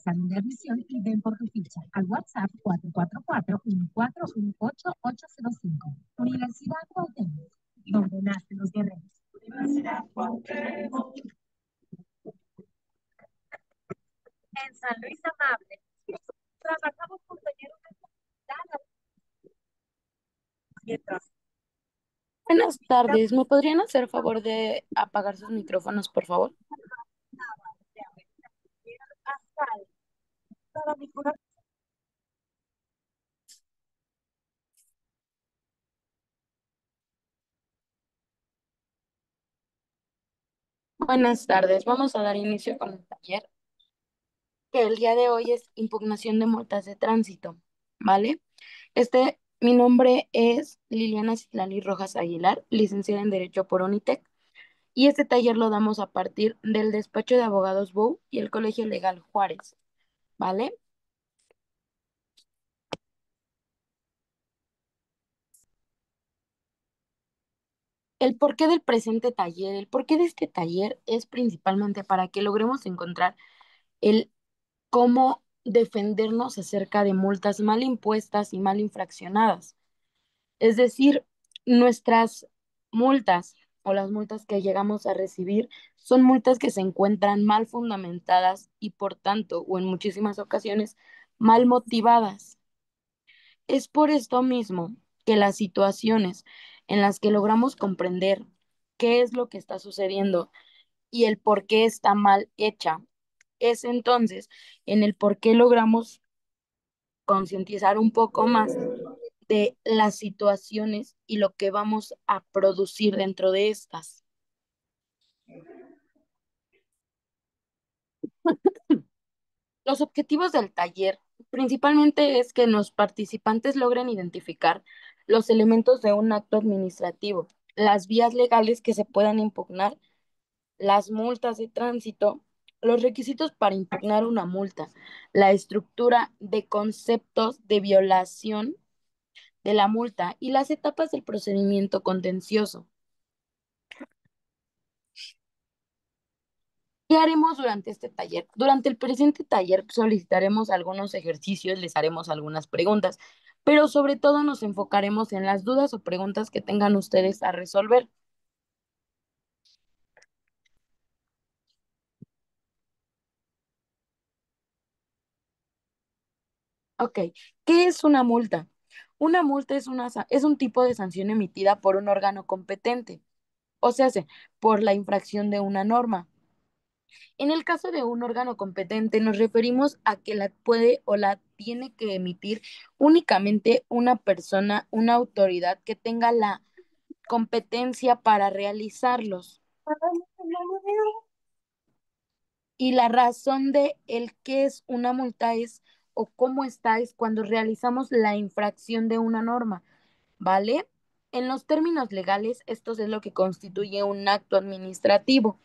examen de admisión y ven por tu ficha al WhatsApp 444-1418-805. Universidad Cuauhtémoc, donde nacen los guerreros. Universidad Cuauhtémoc. En San Luis Amable, trabajamos con talleres de mientras Buenas tardes, ¿me podrían hacer favor de apagar sus micrófonos, por favor? hasta para mi corazón. Buenas tardes, vamos a dar inicio con el taller, que el día de hoy es impugnación de multas de tránsito, ¿vale? Mi nombre es Liliana Citlali Rojas Aguilar, licenciada en Derecho por Unitec, y este taller lo damos a partir del despacho de abogados BOU y el Colegio Legal Juárez, ¿vale? El porqué del presente taller, el porqué de este taller es principalmente para que logremos encontrar el cómo defendernos acerca de multas mal impuestas y mal infraccionadas. Es decir, nuestras multas o las multas que llegamos a recibir son multas que se encuentran mal fundamentadas y por tanto, o en muchísimas ocasiones, mal motivadas. Es por esto mismo que las situaciones en las que logramos comprender qué es lo que está sucediendo y el por qué está mal hecha, es entonces en el por qué logramos concientizar un poco más de las situaciones y lo que vamos a producir dentro de estas. Los objetivos del taller principalmente es que los participantes logren identificar los elementos de un acto administrativo, las vías legales que se puedan impugnar, las multas de tránsito, los requisitos para impugnar una multa, la estructura de conceptos de violación de la multa y las etapas del procedimiento contencioso. ¿Qué haremos durante este taller? Durante el presente taller solicitaremos algunos ejercicios, les haremos algunas preguntas, pero sobre todo nos enfocaremos en las dudas o preguntas que tengan ustedes a resolver. Ok, ¿qué es una multa? Una multa es un tipo de sanción emitida por un órgano competente, o sea, por la infracción de una norma. En el caso de un órgano competente, nos referimos a que la puede o la tiene que emitir únicamente una persona, una autoridad que tenga la competencia para realizarlos. Y la razón de el qué es una multa es o cómo está es cuando realizamos la infracción de una norma, ¿vale? En los términos legales, esto es lo que constituye un acto administrativo.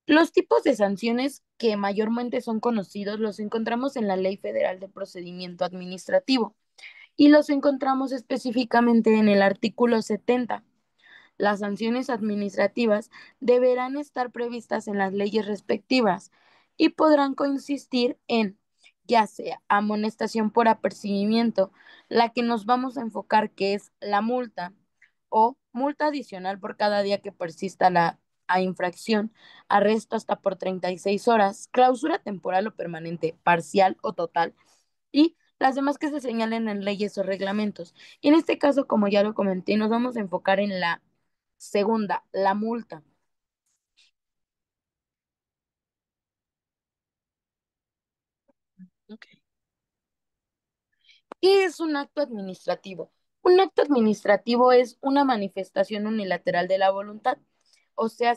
Los tipos de sanciones que mayormente son conocidos los encontramos en la Ley Federal de Procedimiento Administrativo y los encontramos específicamente en el artículo 70. Las sanciones administrativas deberán estar previstas en las leyes respectivas y podrán consistir en, ya sea amonestación por apercibimiento, la que nos vamos a enfocar que es la multa, o multa adicional por cada día que persista la infracción, arresto hasta por 36 horas, clausura temporal o permanente, parcial o total, y las demás que se señalen en leyes o reglamentos. Y en este caso, como ya lo comenté, nos vamos a enfocar en la segunda, la multa. Okay. ¿Qué es un acto administrativo? Un acto administrativo es una manifestación unilateral de la voluntad, o sea,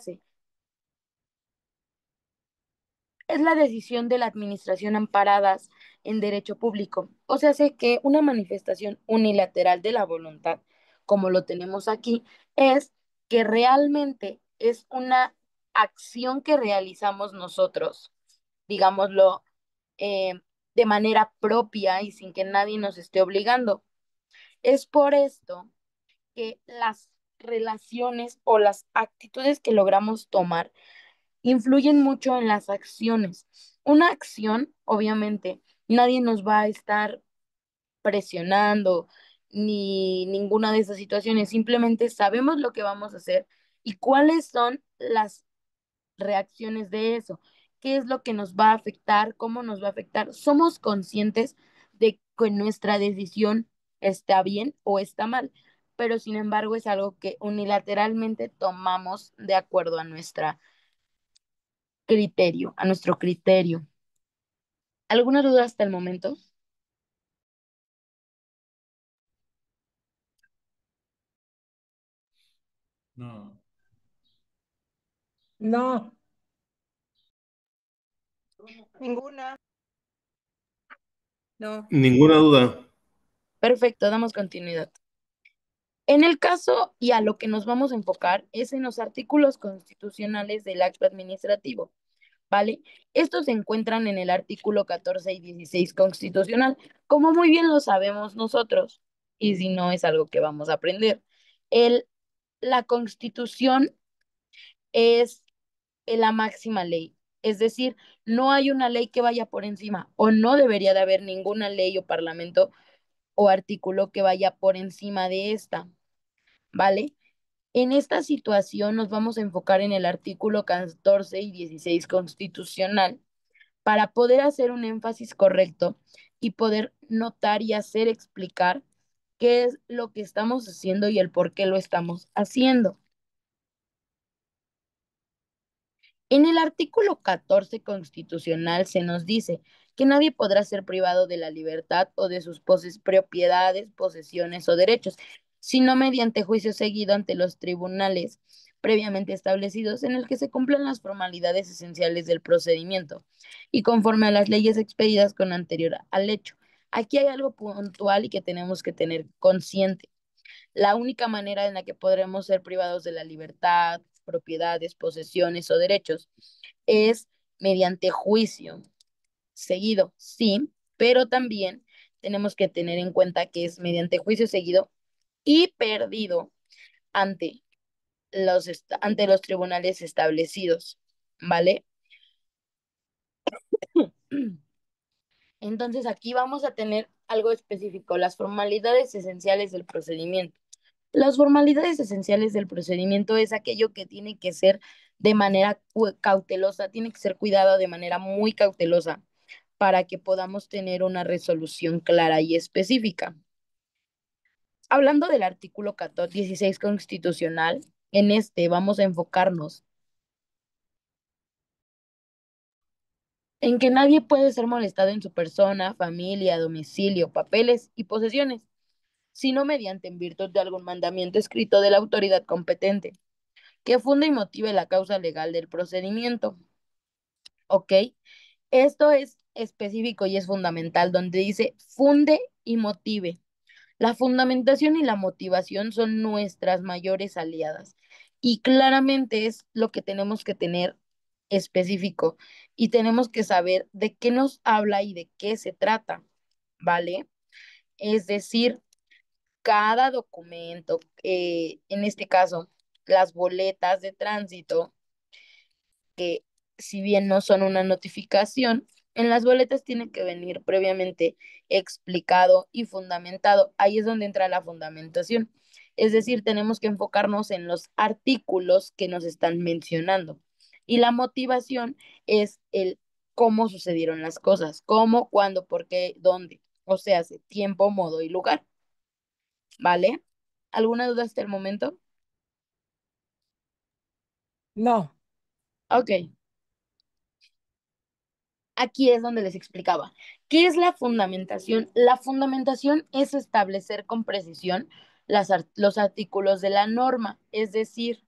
es la decisión de la administración amparadas en derecho público. O sea, sé que una manifestación unilateral de la voluntad, como lo tenemos aquí, es que realmente es una acción que realizamos nosotros, digámoslo, eh, de manera propia y sin que nadie nos esté obligando. Es por esto que las relaciones o las actitudes que logramos tomar influyen mucho en las acciones. Una acción, obviamente, nadie nos va a estar presionando ni ninguna de esas situaciones, simplemente sabemos lo que vamos a hacer y cuáles son las reacciones de eso, qué es lo que nos va a afectar, cómo nos va a afectar. Somos conscientes de que nuestra decisión está bien o está mal, pero sin embargo es algo que unilateralmente tomamos de acuerdo a a nuestro criterio. ¿Alguna duda hasta el momento? No, No, Ninguna. No. ninguna duda. Perfecto, damos continuidad. En el caso y a lo que nos vamos a enfocar es en los artículos constitucionales del acto administrativo, ¿vale? Estos se encuentran en el artículo 14 y 16 constitucional, como muy bien lo sabemos nosotros, y si no es algo que vamos a aprender. El, la Constitución es la máxima ley, es decir, no hay una ley que vaya por encima, o no debería de haber ninguna ley o parlamento o artículo que vaya por encima de esta, ¿vale? En esta situación nos vamos a enfocar en el artículo 14 y 16 constitucional para poder hacer un énfasis correcto y poder notar y hacer explicar qué es lo que estamos haciendo y el por qué lo estamos haciendo. En el artículo 14 constitucional se nos dice que nadie podrá ser privado de la libertad o de sus propiedades, posesiones o derechos, sino mediante juicio seguido ante los tribunales previamente establecidos en el que se cumplan las formalidades esenciales del procedimiento y conforme a las leyes expedidas con anterior al hecho. Aquí hay algo puntual y que tenemos que tener consciente. La única manera en la que podremos ser privados de la libertad, propiedades, posesiones o derechos es mediante juicio seguido, sí, pero también tenemos que tener en cuenta que es mediante juicio seguido y perdido ante ante los tribunales establecidos, ¿vale? Entonces aquí vamos a tener algo específico, las formalidades esenciales del procedimiento. Las formalidades esenciales del procedimiento es aquello que tiene que ser de manera cautelosa, tiene que ser cuidado de manera muy cautelosa para que podamos tener una resolución clara y específica. Hablando del artículo 14, 16 constitucional, en este vamos a enfocarnos en que nadie puede ser molestado en su persona, familia, domicilio, papeles y posesiones, sino mediante en virtud de algún mandamiento escrito de la autoridad competente que funda y motive la causa legal del procedimiento. ¿Ok? Esto es específico y es fundamental, donde dice funde y motive. La fundamentación y la motivación son nuestras mayores aliadas y claramente es lo que tenemos que tener específico y tenemos que saber de qué nos habla y de qué se trata, ¿vale? Es decir, cada documento, en este caso, las boletas de tránsito, que si bien no son una notificación, en las boletas tiene que venir previamente explicado y fundamentado. Ahí es donde entra la fundamentación. Es decir, tenemos que enfocarnos en los artículos que nos están mencionando. Y la motivación es el cómo sucedieron las cosas, cómo, cuándo, por qué, dónde. O sea, tiempo, modo y lugar. ¿Vale? ¿Alguna duda hasta el momento? no, Ok. Aquí es donde les explicaba. ¿Qué es la fundamentación? La fundamentación es establecer con precisión los artículos de la norma, es decir,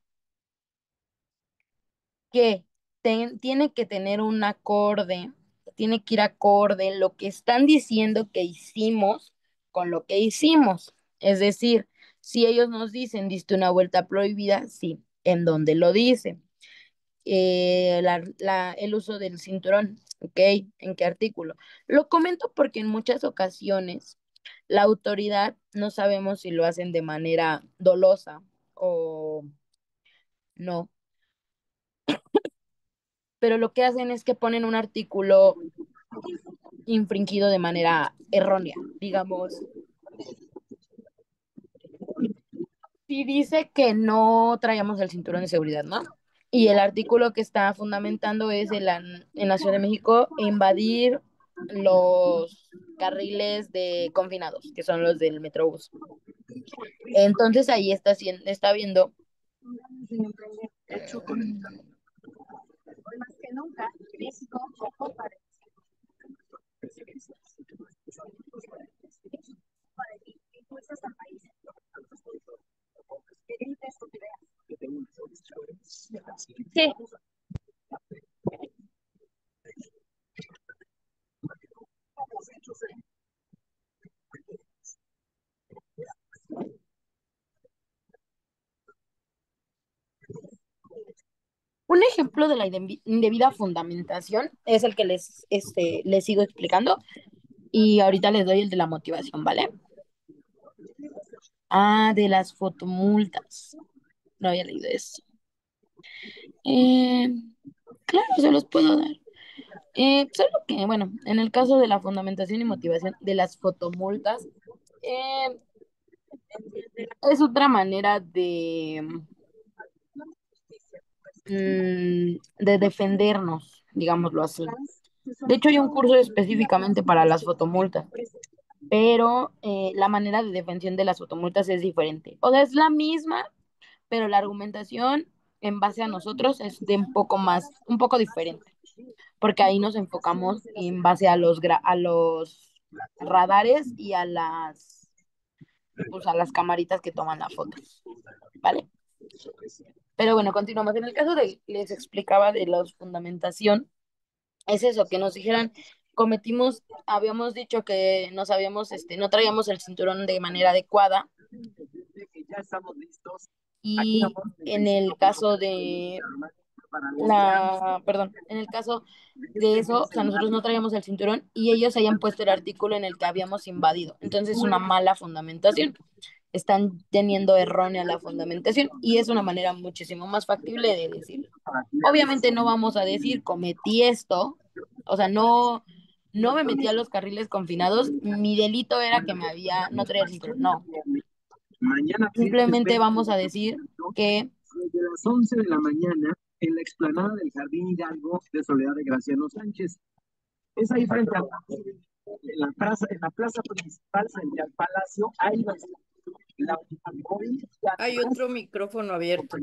que tiene que tener un acorde, tiene que ir acorde lo que están diciendo que hicimos con lo que hicimos. Es decir, si ellos nos dicen, diste una vuelta prohibida, sí, ¿en dónde lo dicen? El uso del cinturón, ¿ok? ¿En qué artículo? Lo comento porque en muchas ocasiones la autoridad no sabemos si lo hacen de manera dolosa o no. pero lo que hacen es que ponen un artículo infringido de manera errónea. Digamos, si dice que no traíamos el cinturón de seguridad, ¿no? Y el artículo que está fundamentando es en la Ciudad de México invadir los carriles de confinados, que son los del Metrobús. Entonces ahí está viendo Hoy más que nunca, México ocupa para que impulsas al país. Que grites tu idea. Sí. un ejemplo de la indebida fundamentación es el que les sigo explicando y ahorita les doy el de la motivación, ¿vale? Ah, de las fotomultas. No había leído eso. Eh, claro, se los puedo dar. Solo que, bueno, en el caso de la fundamentación y motivación de las fotomultas, eh, es otra manera de defendernos, digámoslo así. De hecho, hay un curso específicamente para las fotomultas, pero la manera de defensión de las fotomultas es diferente. O sea, es la misma, pero la argumentación en base a nosotros es de un poco diferente, porque ahí nos enfocamos en base a a los radares y pues, a las camaritas que toman la foto, ¿vale? Pero bueno, continuamos. En el caso les explicaba de la fundamentación, es eso, que nos dijeran, habíamos dicho que no traíamos el cinturón de manera adecuada, y en el caso en el caso de eso, o sea, nosotros no traíamos el cinturón y ellos hayan puesto el artículo en el que habíamos invadido. Entonces es una mala fundamentación. Están teniendo errónea la fundamentación y es una manera muchísimo más factible de decirlo. Obviamente no vamos a decir cometí esto, o sea, no me metí a los carriles confinados, mi delito era que no traía el cinturón, no. Simplemente vamos a decir que desde las 11 de la mañana en la explanada del Jardín Hidalgo de Soledad de Graciano Sánchez. Es ahí frente a en la plaza principal frente al Palacio, ahí va a estar la hay otro micrófono abierto.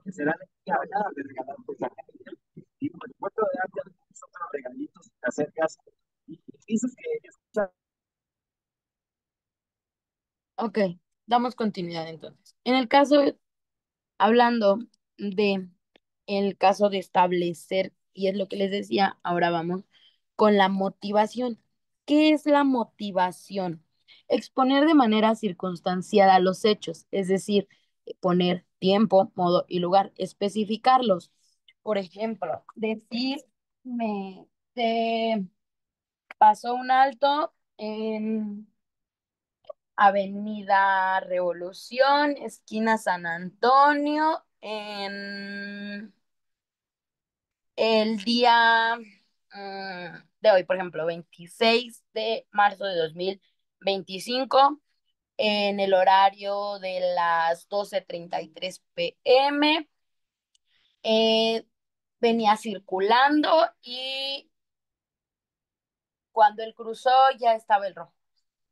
que será la encargada de regalar pues, la comida. Y por supuesto de darte algunos otros regalitos, te acercas y dices que escuchas. Ok, damos continuidad entonces. Hablando de el caso de establecer, y es lo que les decía, ahora vamos con la motivación. ¿Qué es la motivación? Exponer de manera circunstanciada los hechos, es decir, poner tiempo, modo y lugar, especificarlos. Por ejemplo, decir, se pasó un alto en Avenida Revolución, esquina San Antonio, en el día de hoy, por ejemplo, 26 de marzo de 2025, en el horario de las 12:33 p.m. eh, venía circulando y cuando él cruzó ya estaba el rojo.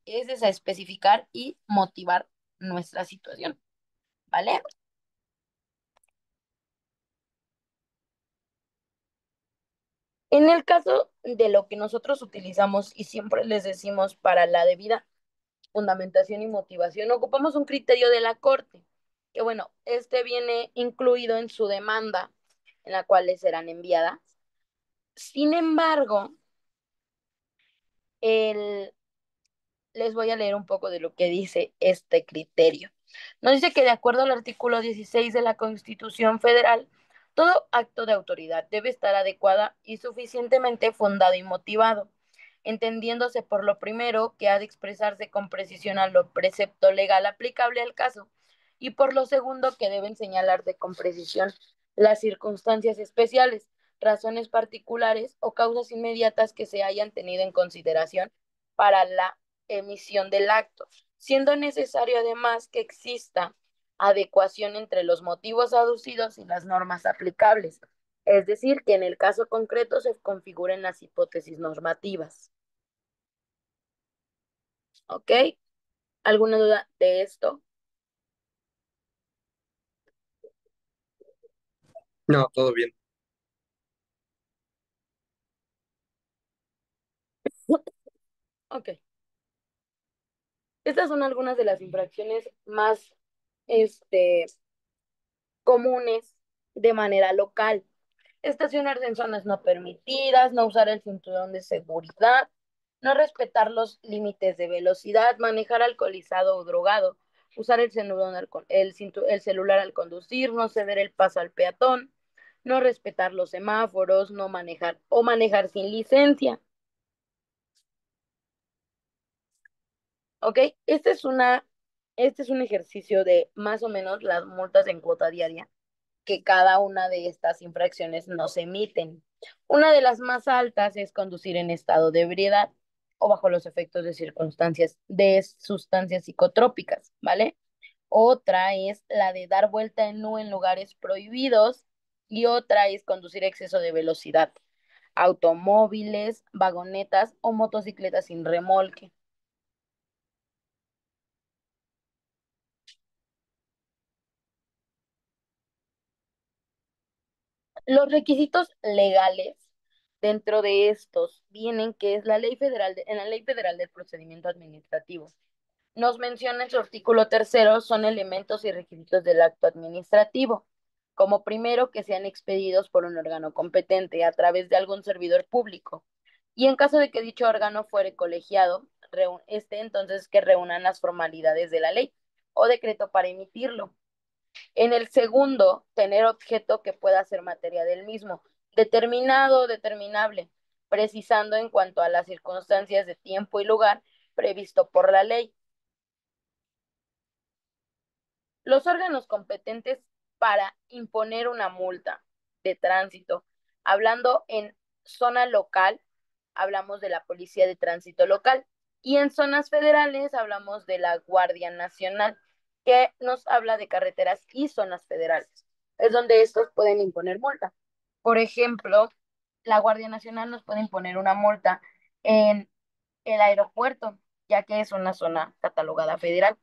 Ese es a especificar y motivar nuestra situación, ¿vale? En el caso de lo que nosotros utilizamos y siempre les decimos para la debida fundamentación y motivación, ocupamos un criterio de la Corte, que bueno, este viene incluido en su demanda, en la cual les serán enviadas. Sin embargo, el, les voy a leer un poco de lo que dice este criterio. Nos dice que de acuerdo al artículo 16 de la Constitución Federal, todo acto de autoridad debe estar adecuada y suficientemente fundado y motivado, entendiéndose por lo primero que ha de expresarse con precisión a lo precepto legal aplicable al caso y por lo segundo que deben señalarse con precisión las circunstancias especiales, razones particulares o causas inmediatas que se hayan tenido en consideración para la emisión del acto, siendo necesario además que exista adecuación entre los motivos aducidos y las normas aplicables, es decir, que en el caso concreto se configuren las hipótesis normativas. ¿Ok? ¿Alguna duda de esto? No, todo bien. Ok. Estas son algunas de las infracciones más, este, comunes de manera local. Estacionarse en zonas no permitidas, no usar el cinturón de seguridad, no respetar los límites de velocidad, manejar alcoholizado o drogado, usar el celular al conducir, no ceder el paso al peatón, no respetar los semáforos, no manejar o manejar sin licencia. ¿Ok? Este es un ejercicio de más o menos las multas en cuota diaria que cada una de estas infracciones nos emiten. Una de las más altas es conducir en estado de ebriedad o bajo los efectos de sustancias psicotrópicas, ¿vale? Otra es la de dar vuelta en U en lugares prohibidos y otra es conducir a exceso de velocidad, automóviles, vagonetas o motocicletas sin remolque. Los requisitos legales dentro de estos vienen que es en la Ley Federal del Procedimiento Administrativo. Nos menciona en su artículo tercero son elementos y requisitos del acto administrativo, como primero que sean expedidos por un órgano competente a través de algún servidor público. Y en caso de que dicho órgano fuere colegiado, entonces que reúnan las formalidades de la ley o decreto para emitirlo. En el segundo, tener objeto que pueda ser materia del mismo, determinado o determinable, precisando en cuanto a las circunstancias de tiempo y lugar previsto por la ley. Los órganos competentes para imponer una multa de tránsito, hablando en zona local, hablamos de la Policía de Tránsito Local, y en zonas federales hablamos de la Guardia Nacional, que nos habla de carreteras y zonas federales. Es donde estos pueden imponer multa. Por ejemplo, la Guardia Nacional nos puede imponer una multa en el aeropuerto, ya que es una zona catalogada federal.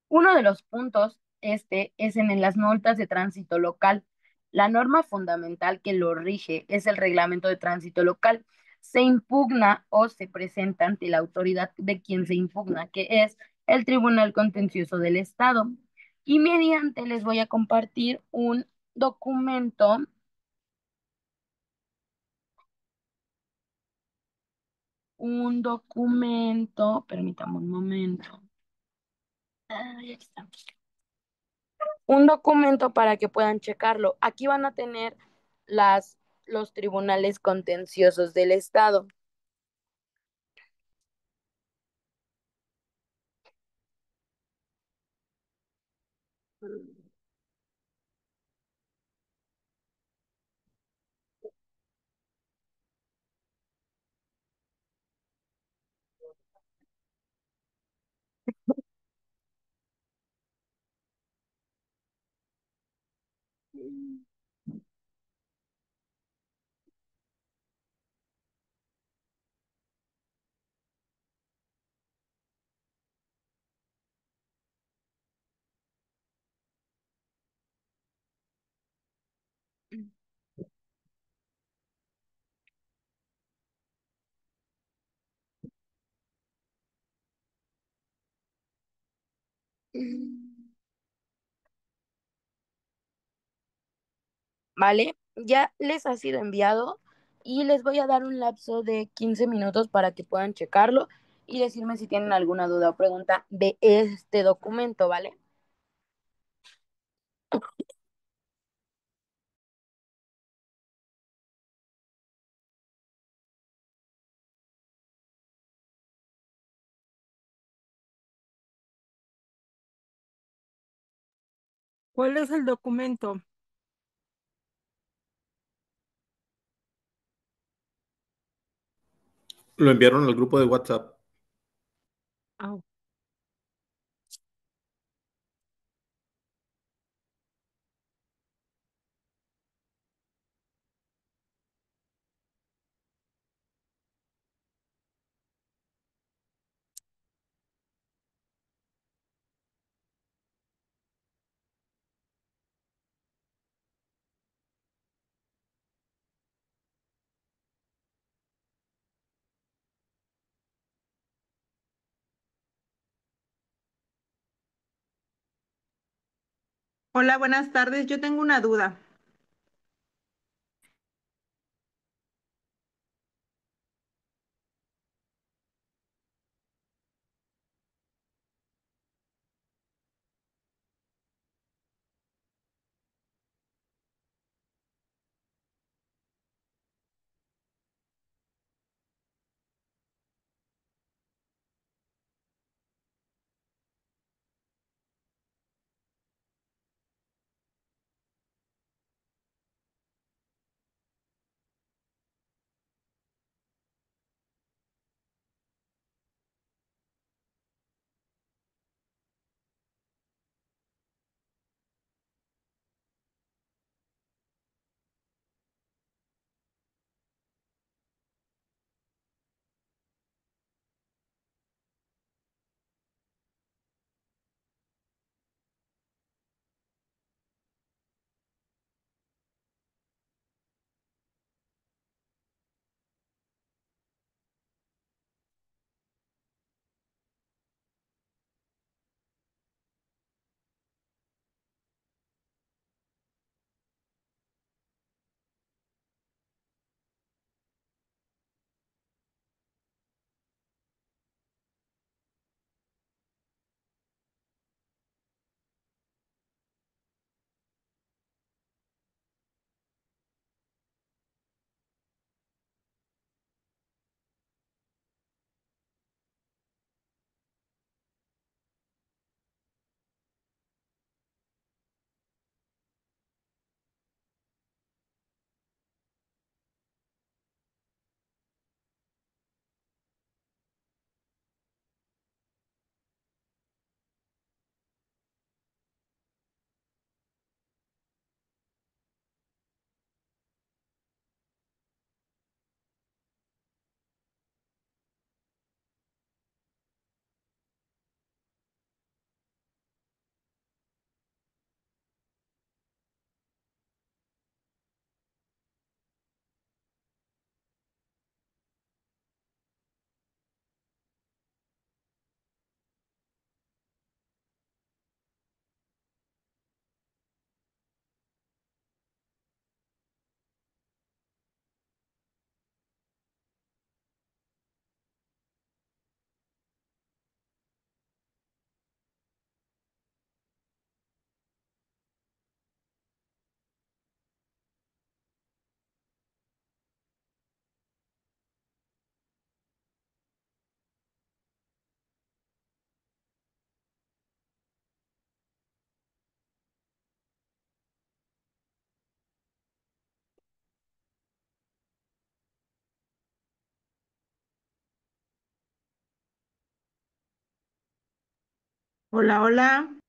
Uno de los puntos es en las multas de tránsito local. La norma fundamental que lo rige es el reglamento de tránsito local. Se impugna o se presenta ante la autoridad de quien se impugna, que es el Tribunal Contencioso del Estado. Y mediante les voy a compartir un documento, permítame un momento. Aquí está. Un documento para que puedan checarlo. Aquí van a tener los tribunales contenciosos del estado. ¿Vale? Ya les ha sido enviado y les voy a dar un lapso de 15 minutos para que puedan checarlo y decirme si tienen alguna duda o pregunta de este documento, ¿vale? ¿Cuál es el documento? Lo enviaron al grupo de WhatsApp. Ah, Hola, buenas tardes. Yo tengo una duda. Hola, hola.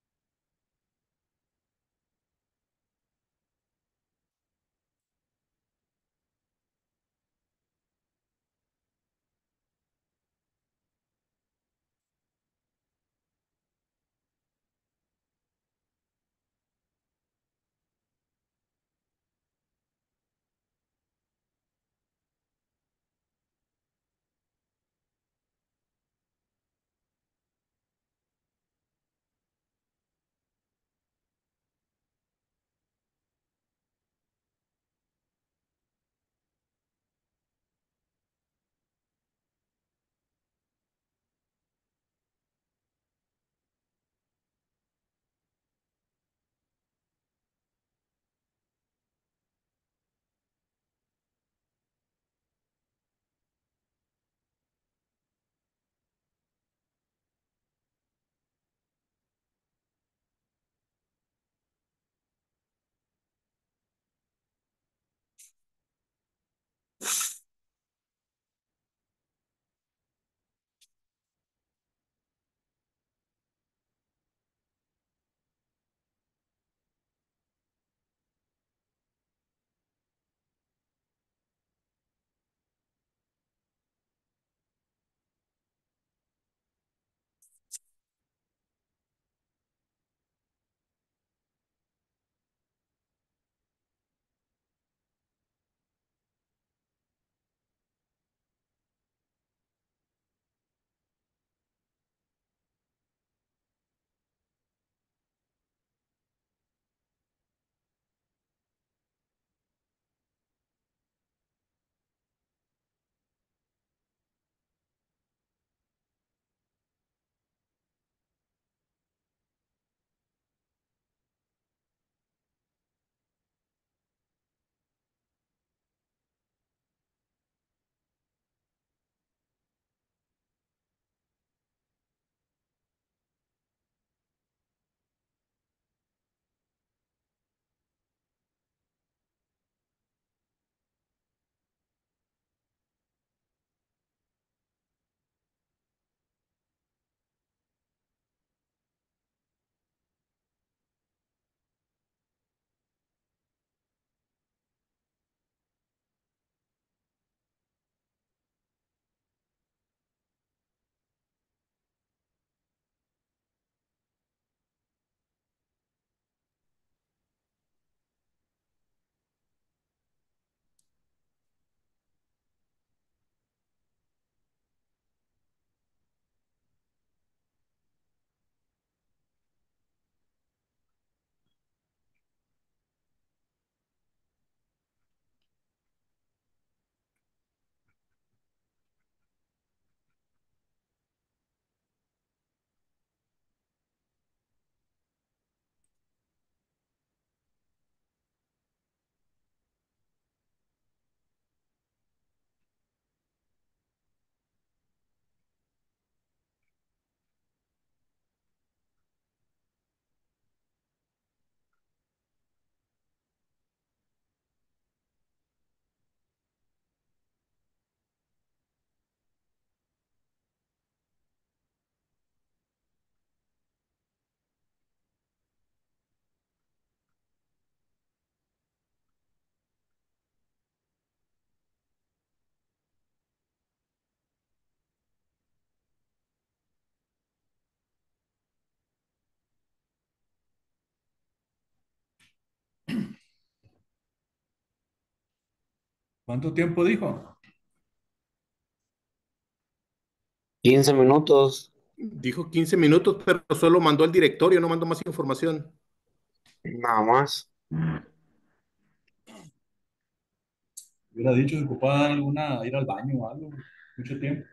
¿Cuánto tiempo dijo? 15 minutos, Dijo 15 minutos, pero solo mandó al directorio, no mandó más información. nada más. Hubiera dicho que ocupaba ir al baño o algo. Mucho tiempo.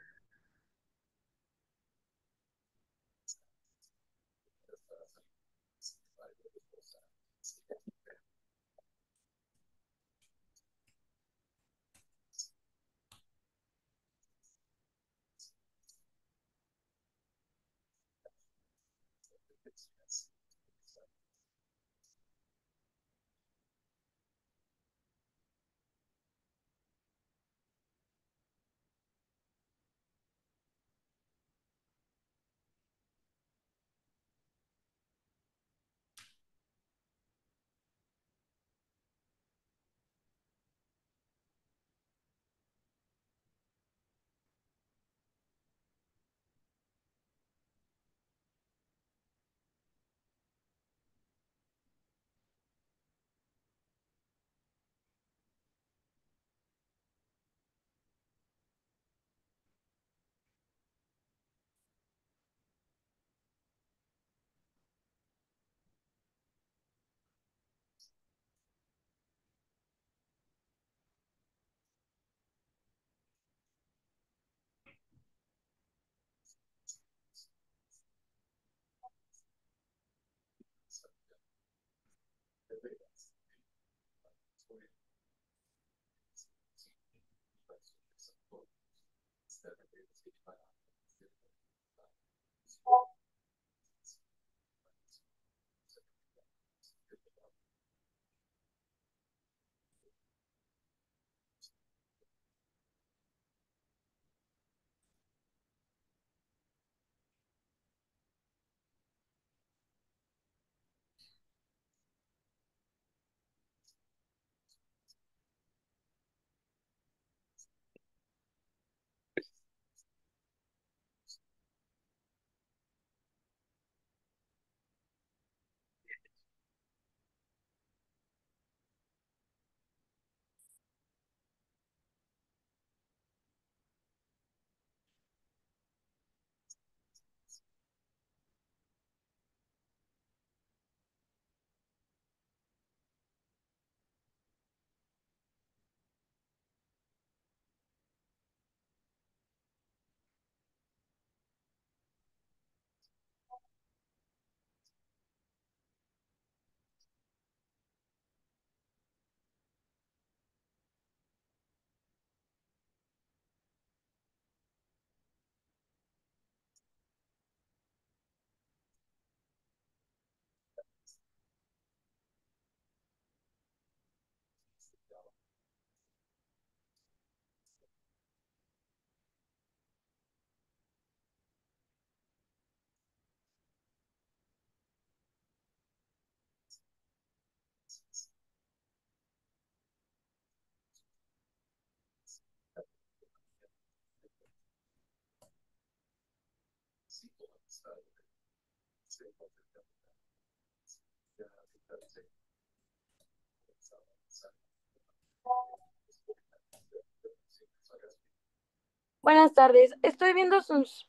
Buenas tardes. Estoy viendo sus...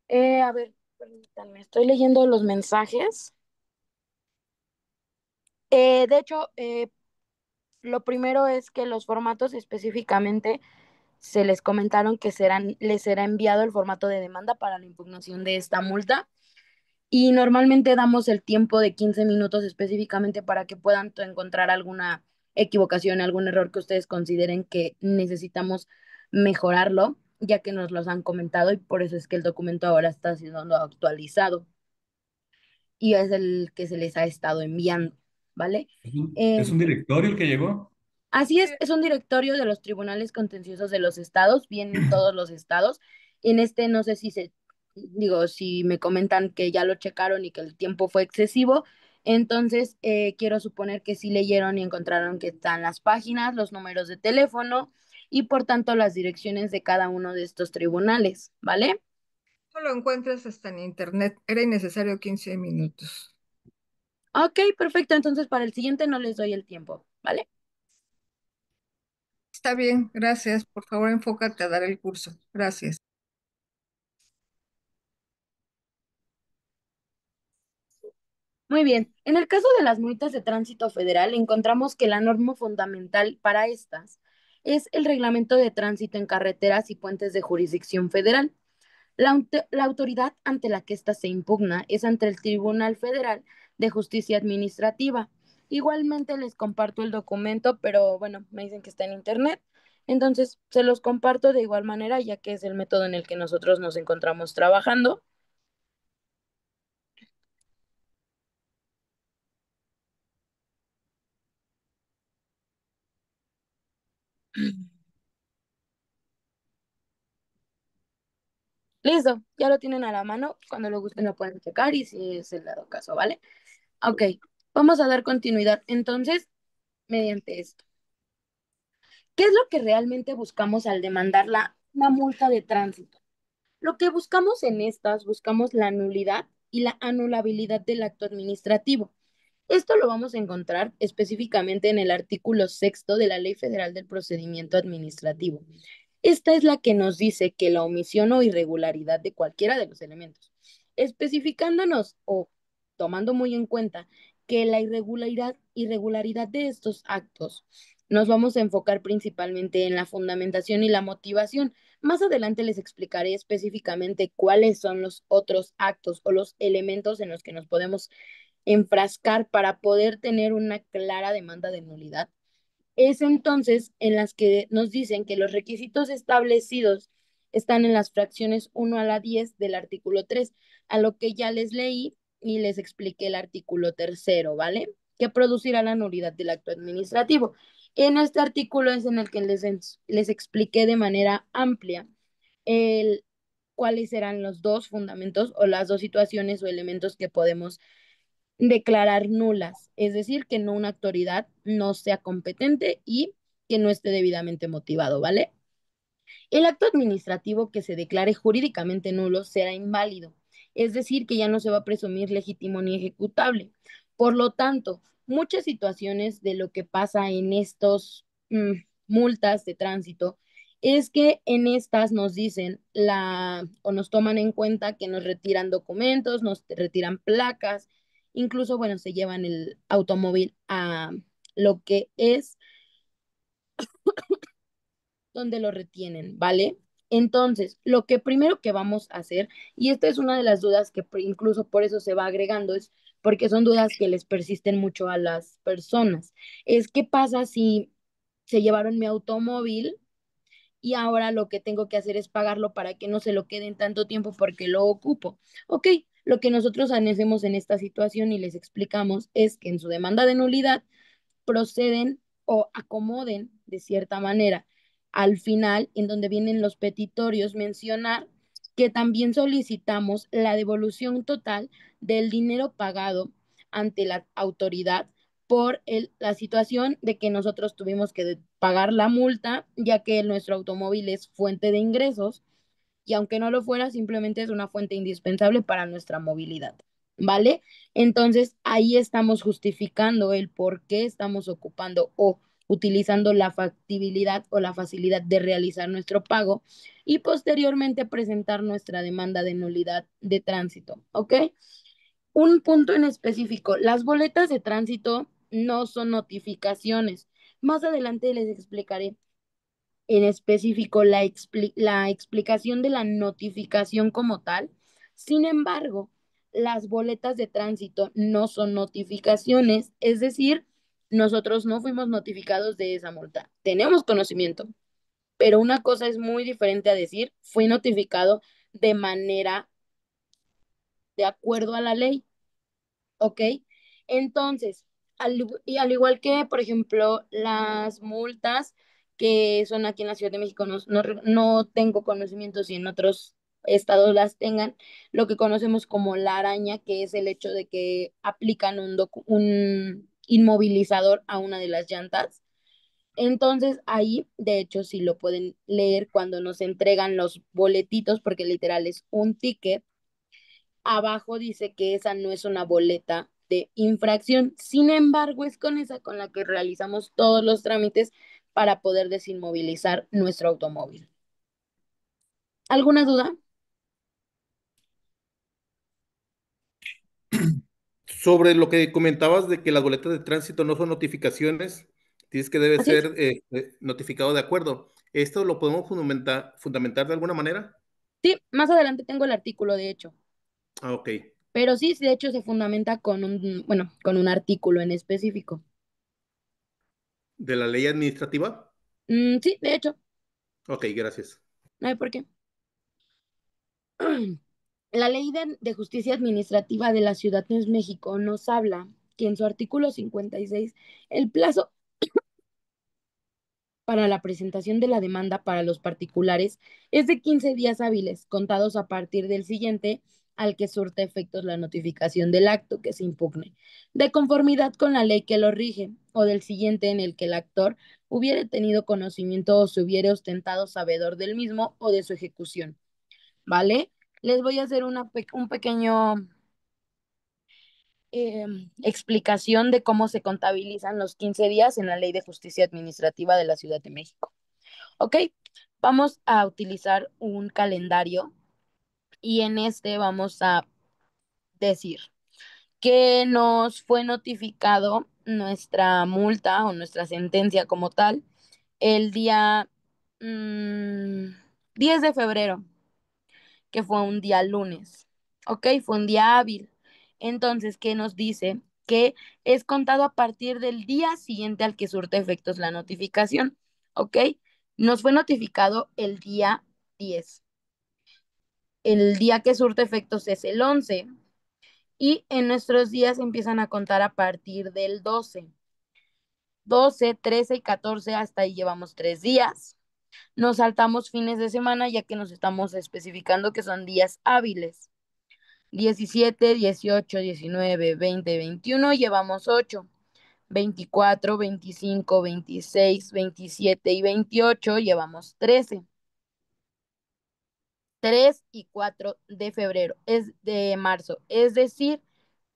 a ver, permítanme, estoy leyendo los mensajes. De hecho, lo primero es que los formatos específicamente se les comentaron que les será enviado el formato de demanda para la impugnación de esta multa. Y normalmente damos el tiempo de 15 minutos específicamente para que puedan encontrar alguna equivocación, algún error que ustedes consideren que necesitamos mejorarlo, ya que nos los han comentado y por eso es que el documento ahora está siendo actualizado y es el que se les ha estado enviando, ¿vale? Es un directorio el que llegó? Así es un directorio de los tribunales contenciosos de los estados, vienen todos los estados. En este no sé digo, si me comentan que ya lo checaron y que el tiempo fue excesivo, entonces quiero suponer que sí leyeron y encontraron que están las páginas, los números de teléfono y por tanto las direcciones de cada uno de estos tribunales, ¿vale? No lo encuentras hasta en internet. Era innecesario 15 minutos. Ok, perfecto, entonces para el siguiente no les doy el tiempo, ¿vale? Está bien, gracias. Por favor, enfócate a dar el curso. Gracias. Muy bien. En el caso de las multas de tránsito federal, encontramos que la norma fundamental para estas es el Reglamento de Tránsito en Carreteras y Puentes de Jurisdicción Federal. La autoridad ante la que ésta se impugna es ante el Tribunal Federal de Justicia Administrativa. Igualmente les comparto el documento, pero bueno, me dicen que está en internet. Entonces, se los comparto de igual manera, ya que es el método en el que nosotros nos encontramos trabajando. Listo, ya lo tienen a la mano. Cuando lo gusten lo pueden checar y si es el dado caso, ¿vale? Ok, vamos a dar continuidad entonces mediante esto. ¿Qué es lo que realmente buscamos al demandar una multa de tránsito? Lo que buscamos en estas, buscamos la nulidad y la anulabilidad del acto administrativo. Esto lo vamos a encontrar específicamente en el artículo sexto de la Ley Federal del Procedimiento Administrativo. Esta es la que nos dice que la omisión o irregularidad de cualquiera de los elementos, especificándonos o tomando muy en cuenta que la irregularidad de estos actos nos vamos a enfocar principalmente en la fundamentación y la motivación. Más adelante les explicaré específicamente cuáles son los otros actos o los elementos en los que nos podemos enfrascar para poder tener una clara demanda de nulidad. Es entonces en las que nos dicen que los requisitos establecidos están en las fracciones 1 a la 10 del artículo 3, a lo que ya les leí y les expliqué el artículo tercero, ¿vale? Que producirá la nulidad del acto administrativo. En este artículo es en el que les expliqué de manera amplia el, cuáles serán los dos fundamentos o las dos situaciones o elementos que podemos declarar nulas, es decir, que no una autoridad no sea competente y que no esté debidamente motivado, ¿vale? El acto administrativo que se declare jurídicamente nulo será inválido, es decir, que ya no se va a presumir legítimo ni ejecutable. Por lo tanto, muchas situaciones de lo que pasa en estos multas de tránsito es que en estas nos dicen o nos toman en cuenta que nos retiran documentos, nos retiran placas, incluso, bueno, se llevan el automóvil a lo que es donde lo retienen, ¿vale? Entonces, lo que primero que vamos a hacer, y esta es una de las dudas que incluso por eso se va agregando, es porque son dudas que les persisten mucho a las personas, es qué pasa si se llevaron mi automóvil y ahora lo que tengo que hacer es pagarlo para que no se lo queden tanto tiempo porque lo ocupo. Ok, lo que nosotros hacemos en esta situación y les explicamos es que en su demanda de nulidad proceden o acomoden de cierta manera al final, en donde vienen los petitorios, mencionar que también solicitamos la devolución total del dinero pagado ante la autoridad por la situación de que nosotros tuvimos que pagar la multa, ya que nuestro automóvil es fuente de ingresos y aunque no lo fuera, simplemente es una fuente indispensable para nuestra movilidad, ¿vale? Entonces, ahí estamos justificando el por qué estamos ocupando o utilizando la factibilidad o la facilidad de realizar nuestro pago y posteriormente presentar nuestra demanda de nulidad de tránsito, ¿ok? Un punto en específico, las boletas de tránsito no son notificaciones. Más adelante les explicaré en específico la explicación de la notificación como tal. Sin embargo, las boletas de tránsito no son notificaciones, es decir, nosotros no fuimos notificados de esa multa. Tenemos conocimiento, pero una cosa es muy diferente a decir, fui notificado de manera de acuerdo a la ley. ¿Ok? Entonces, y al igual que, por ejemplo, las multas que son aquí en la Ciudad de México, no tengo conocimiento si en otros estados las tengan, lo que conocemos como la araña, que es el hecho de que aplican un inmovilizador a una de las llantas. Entonces, ahí, de hecho, sí lo pueden leer cuando nos entregan los boletitos, porque literal es un ticket. Abajo dice que esa no es una boleta de infracción. Sin embargo, es con esa con la que realizamos todos los trámites para poder desinmovilizar nuestro automóvil. ¿Alguna duda? Sobre lo que comentabas de que las boletas de tránsito no son notificaciones, dices que debe Así es. ser notificado de acuerdo. ¿Esto lo podemos fundamentar de alguna manera? Sí, más adelante tengo el artículo, de hecho. Ah, ok. Pero sí, de hecho se fundamenta bueno, con un artículo en específico. ¿De la ley administrativa? Sí, de hecho, Ok, gracias. no hay por qué. La Ley de Justicia Administrativa de la Ciudad de México nos habla que en su artículo 56 el plazo para la presentación de la demanda para los particulares es de 15 días hábiles, contados a partir del siguiente al que surta efectos la notificación del acto que se impugne, de conformidad con la ley que lo rige, o del siguiente en el que el actor hubiere tenido conocimiento o se hubiere ostentado sabedor del mismo o de su ejecución. ¿Vale? Les voy a hacer un pequeño explicación de cómo se contabilizan los 15 días en la Ley de Justicia Administrativa de la Ciudad de México. ¿Ok? Vamos a utilizar un calendario y en este vamos a decir que nos fue notificado nuestra multa o nuestra sentencia como tal el día 10 de febrero, que fue un día lunes. ¿Ok? Fue un día hábil. Entonces, ¿qué nos dice? Que es contado a partir del día siguiente al que surte efectos la notificación. ¿Ok? Nos fue notificado el día 10. El día que surte efectos es el 11 y en nuestros días empiezan a contar a partir del 12. 12, 13 y 14, hasta ahí llevamos 3 días. Nos saltamos fines de semana ya que nos estamos especificando que son días hábiles. 17, 18, 19, 20, 21, llevamos 8. 24, 25, 26, 27 y 28, llevamos 13. 3 y 4 de febrero, es de marzo. Es decir,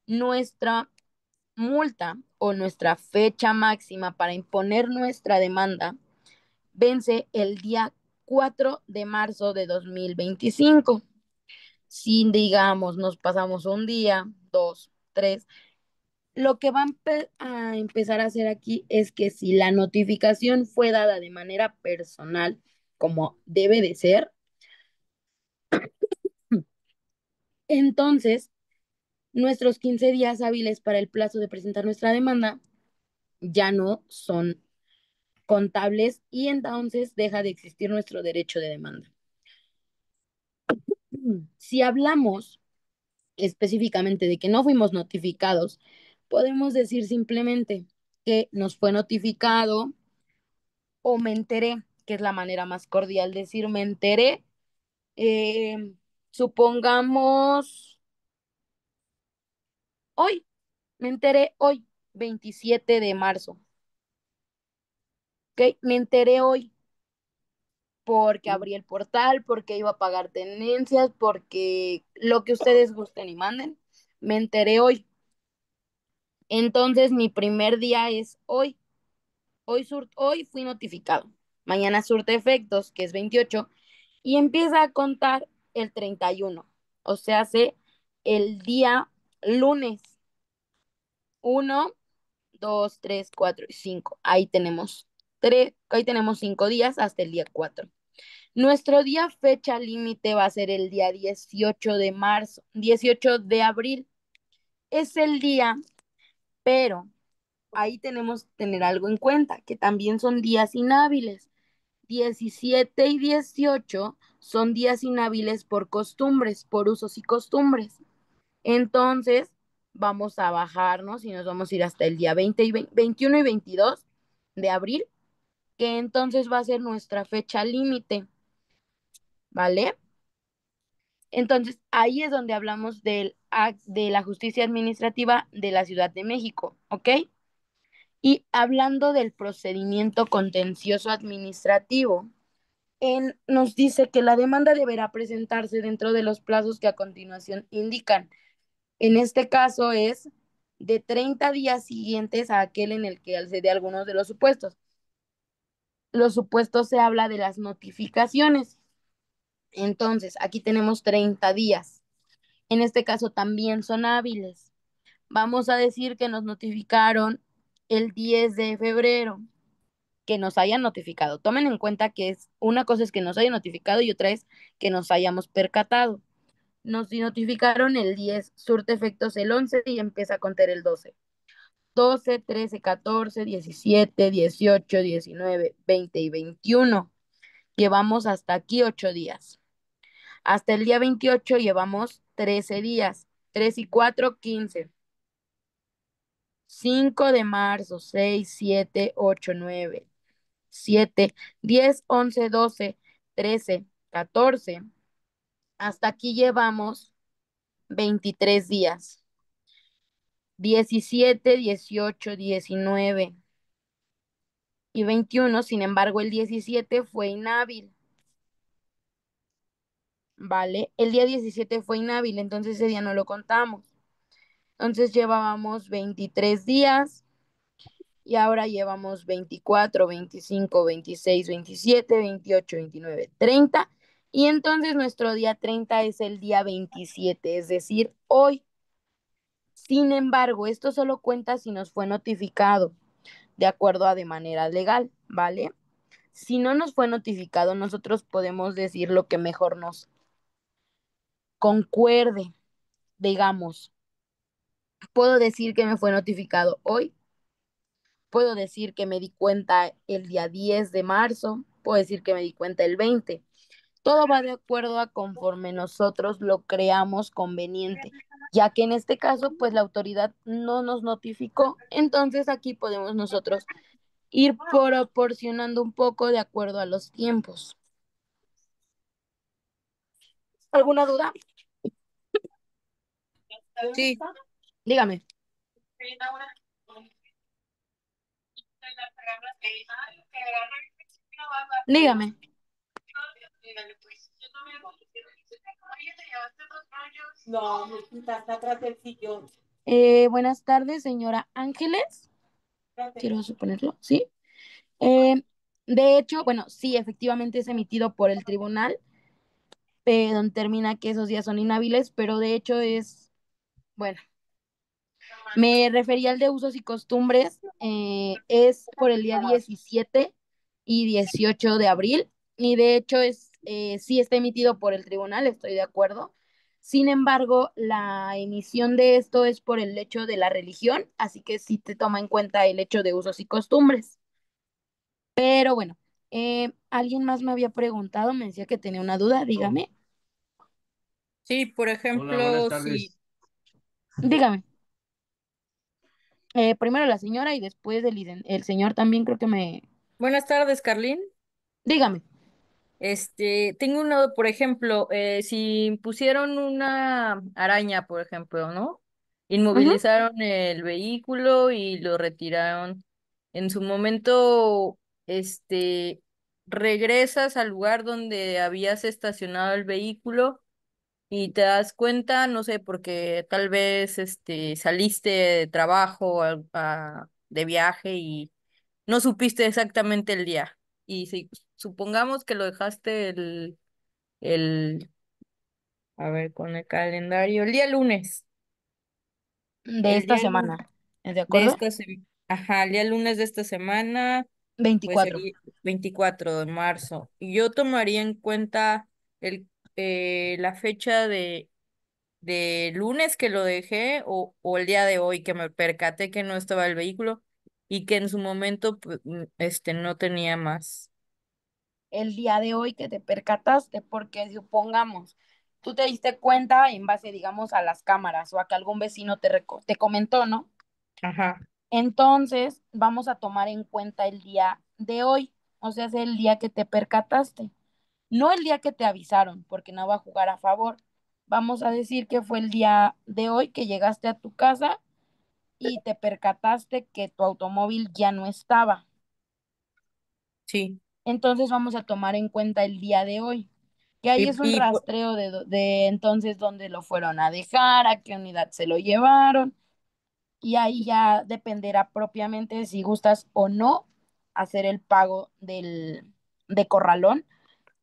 nuestra multa o nuestra fecha máxima para imponer nuestra demanda vence el día 4 de marzo de 2025. Si, digamos, nos pasamos un día, dos, tres, lo que va a empezar a hacer aquí es que si la notificación fue dada de manera personal, como debe de ser, entonces nuestros 15 días hábiles para el plazo de presentar nuestra demanda ya no son contables y entonces deja de existir nuestro derecho de demanda. Si hablamos específicamente de que no fuimos notificados, podemos decir simplemente que nos fue notificado o me enteré, que es la manera más cordial de decir me enteré. eh, Supongamos hoy, me enteré hoy, 27 de marzo. ¿Ok? Me enteré hoy porque abrí el portal, porque iba a pagar tenencias, porque lo que ustedes gusten y manden. Me enteré hoy. Entonces, mi primer día es hoy. Hoy fui notificado. Mañana surte efectos, que es 28, y empieza a contar el 31. O sea, hace el día lunes. 1, 2, 3, 4 y 5. Ahí tenemos 5 días hasta el día 4. Nuestro día fecha límite va a ser el día 18 de marzo, 18 de abril. Es el día, pero ahí tenemos que tener algo en cuenta, que también son días inhábiles. 17 y 18 son días inhábiles por costumbres, por usos y costumbres. Entonces, vamos a bajarnos y nos vamos a ir hasta el día 20 y 21 y 22 de abril, que entonces va a ser nuestra fecha límite, ¿vale? Entonces, ahí es donde hablamos de la justicia administrativa de la Ciudad de México, ¿ok? Y hablando del procedimiento contencioso administrativo, nos dice que la demanda deberá presentarse dentro de los plazos que a continuación indican. En este caso es de 30 días siguientes a aquel en el que se dé algunos de los supuestos. los supuestos se habla de las notificaciones. Entonces, aquí tenemos 30 días. En este caso también son hábiles. Vamos a decir que nos notificaron el 10 de febrero, que nos hayan notificado. Tomen en cuenta que una cosa es que nos hayan notificado y otra es que nos hayamos percatado. Nos notificaron el 10, surte efectos el 11 y empieza a contar el 12. 12, 13, 14, 17, 18, 19, 20 y 21. Llevamos hasta aquí 8 días. Hasta el día 28 llevamos 13 días. 3 y 4, 15. 5 de marzo, 6, 7, 8, 9, 7, 10, 11, 12, 13, 14. Hasta aquí llevamos 23 días. 17, 18, 19 y 21. Sin embargo, el 17 fue inhábil. ¿Vale? El día 17 fue inhábil, entonces ese día no lo contamos. Entonces llevábamos 23 días y ahora llevamos 24, 25, 26, 27, 28, 29, 30. Y entonces nuestro día 30 es el día 27, es decir, hoy. Sin embargo, esto solo cuenta si nos fue notificado de acuerdo a de manera legal, ¿vale? Si no nos fue notificado, nosotros podemos decir lo que mejor nos concuerde, digamos. Puedo decir que me fue notificado hoy, puedo decir que me di cuenta el día 10 de marzo, puedo decir que me di cuenta el 20. Todo va de acuerdo a conforme nosotros lo creamos conveniente, ya que en este caso, pues la autoridad no nos notificó, entonces aquí podemos nosotros ir proporcionando un poco de acuerdo a los tiempos. ¿Alguna duda? Sí, Dígame. Dígame. Buenas tardes, señora Ángeles. Quiero suponerlo, ¿sí? Eh, de hecho, bueno, sí, efectivamente es emitido por el tribunal, donde termina que esos días son inhábiles, pero de hecho bueno, me refería al de usos y costumbres, es por el día 17 y 18 de abril, y de hecho sí está emitido por el tribunal, estoy de acuerdo. Sin embargo, la emisión de esto es por el hecho de la religión, así que sí te toma en cuenta el hecho de usos y costumbres. Pero bueno, alguien más me había preguntado, me decía que tenía una duda, dígame, sí, por Hola, buenas ejemplo, si, tardes. dígame. Primero la señora y después el señor también creo que buenas tardes, Carlín. Dígame. Tengo uno, por ejemplo, si pusieron una araña, por ejemplo, ¿no? Ujú. Inmovilizaron el vehículo y lo retiraron. En su momento, regresas al lugar donde habías estacionado el vehículo y te das cuenta, no sé, porque tal vez, saliste de trabajo, de viaje y no supiste exactamente el día. Y si supongamos que lo dejaste el, a ver, con el calendario, el día lunes, De el esta día lunes semana, ¿es de de acuerdo? esta semana, ajá, el día lunes de esta semana, pues 24. sería 24 de marzo. Y yo tomaría en cuenta el, la fecha de lunes que lo dejé o el día de hoy que me percaté que no estaba el vehículo y que en su momento, pues, no tenía más. El día de hoy que te percataste, porque supongamos, tú te diste cuenta en base, digamos, a las cámaras o a que algún vecino te comentó, ¿no? Ajá, Entonces, vamos a tomar en cuenta el día de hoy, o sea, es el día que te percataste, no el día que te avisaron, porque no va a jugar a favor. Vamos a decir que fue el día de hoy que llegaste a tu casa y te percataste que tu automóvil ya no estaba. sí. Entonces vamos a tomar en cuenta el día de hoy, que ahí Y, es un y pu- rastreo de entonces dónde lo fueron a dejar, a qué unidad se lo llevaron, y ahí ya dependerá propiamente si gustas o no hacer el pago de corralón,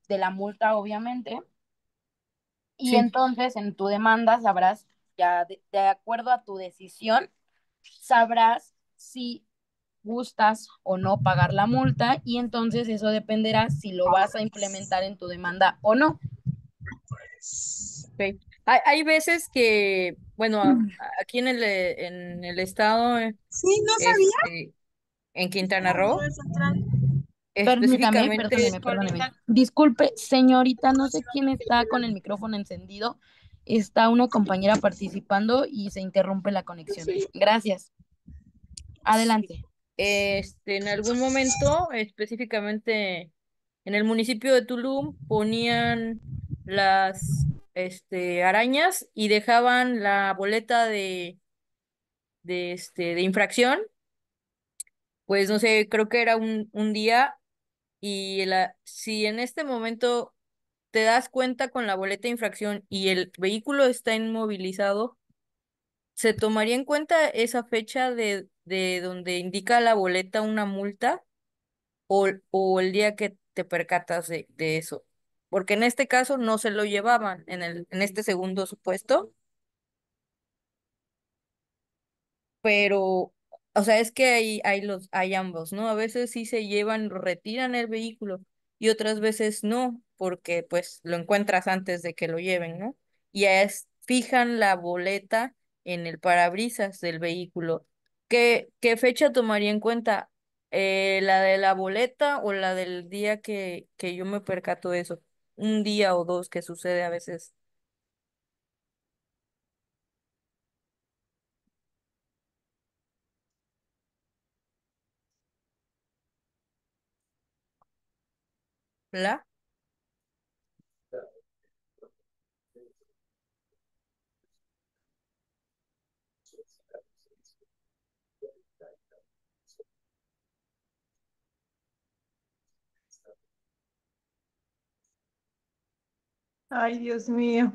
de la multa, obviamente. Y Sí. entonces en tu demanda sabrás, ya de acuerdo a tu decisión, sabrás si gustas o no pagar la multa y entonces eso dependerá si lo vas a implementar en tu demanda o no. Ok. Hay veces que, bueno, aquí en el estado, Sí, no sabía. este, en Quintana Roo, Permítame, específicamente, perdóneme. Disculpe, señorita, no sé quién está con el micrófono encendido. Está una compañera participando y se interrumpe la conexión. Gracias. Adelante. en algún momento, específicamente en el municipio de Tulum, ponían las, arañas y dejaban la boleta de infracción, pues no sé, creo que era un día. Y si en este momento te das cuenta con la boleta de infracción y el vehículo está inmovilizado, ¿se tomaría en cuenta esa fecha de donde indica la boleta una multa o el día que te percatas de eso? Porque en este caso no se lo llevaban en este segundo supuesto, pero, o sea, es que hay ambos, ¿no? A veces sí se llevan, retiran el vehículo y otras veces no, porque pues lo encuentras antes de que lo lleven, ¿no? Y fijan la boleta en el parabrisas del vehículo. ¿Qué fecha tomaría en cuenta? ¿La de la boleta o la del día que yo me percato de eso? Un día o dos que sucede a veces. ¿La? Ay, Dios mío.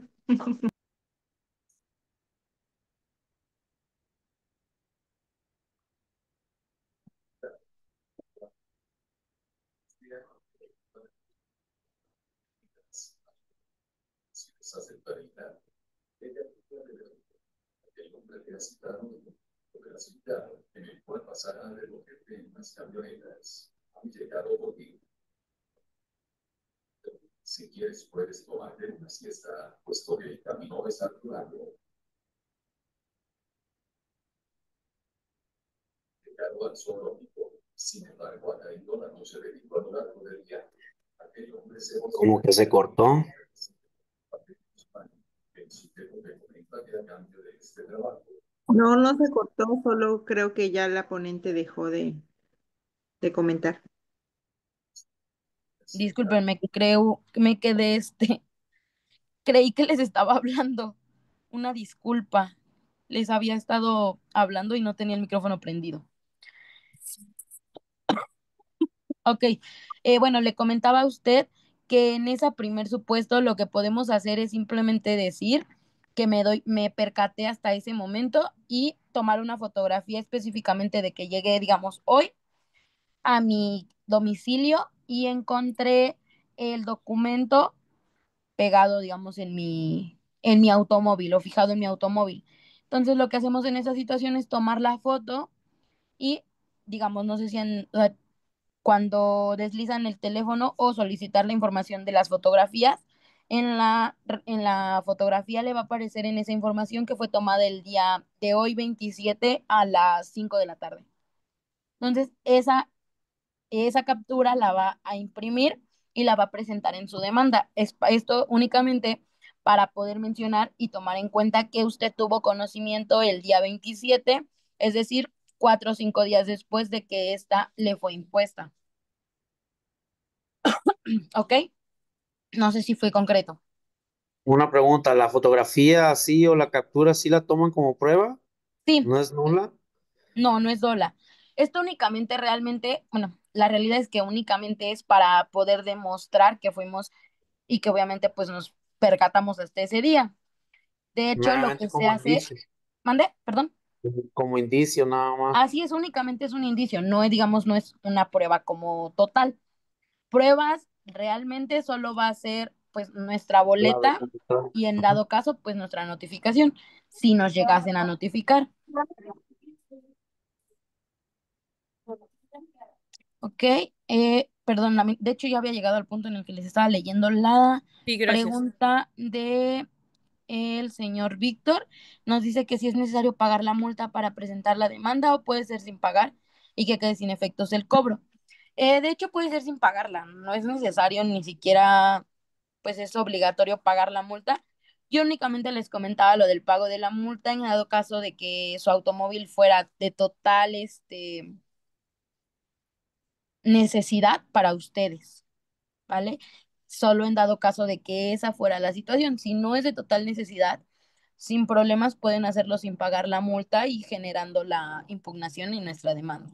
Como que se cortó. No, no se cortó, solo creo que ya la ponente dejó de comentar. Discúlpenme, creo que me quedé creí que les estaba hablando. Una disculpa. Les había estado hablando y no tenía el micrófono prendido. Ok, bueno, le comentaba a usted que en ese primer supuesto lo que podemos hacer es simplemente decir que me percaté hasta ese momento y tomar una fotografía específicamente de que llegué, digamos, hoy a mi domicilio y encontré el documento pegado, digamos, en mi automóvil o fijado en mi automóvil. Entonces, lo que hacemos en esa situación es tomar la foto y, digamos, no sé si o sea, cuando deslizan el teléfono o solicitar la información de las fotografías, en la fotografía le va a aparecer en esa información que fue tomada el día de hoy 27 a las 5 de la tarde. Entonces, esa captura la va a imprimir y la va a presentar en su demanda. Esto únicamente para poder mencionar y tomar en cuenta que usted tuvo conocimiento el día 27, es decir, 4 o 5 días después de que esta le fue impuesta. ¿Ok? No sé si fue concreto. Una pregunta, ¿la fotografía así o la captura sí la toman como prueba? Sí, ¿No es nula? no, no es dólar. Esto únicamente realmente, bueno, la realidad es que únicamente es para poder demostrar que fuimos y que obviamente pues nos percatamos hasta ese día. De hecho, lo Meramente que se como hace, indicio. mande, perdón. como indicio nada más. Así es, únicamente es un indicio, no es, digamos, no es una prueba como total. Pruebas realmente solo va a ser pues nuestra La boleta documentación. y en Ajá. dado caso pues nuestra notificación, si nos llegasen a notificar. Ok, perdón, de hecho ya había llegado al punto en el que les estaba leyendo la Sí, gracias. pregunta de el señor Víctor. Nos dice que si es necesario pagar la multa para presentar la demanda o puede ser sin pagar y que quede sin efectos el cobro. De hecho, puede ser sin pagarla, no es necesario ni siquiera, pues es obligatorio pagar la multa. Yo únicamente les comentaba lo del pago de la multa en dado caso de que su automóvil fuera de total, necesidad para ustedes, ¿vale? Solo en dado caso de que esa fuera la situación. Si no es de total necesidad, sin problemas pueden hacerlo sin pagar la multa y generando la impugnación en nuestra demanda.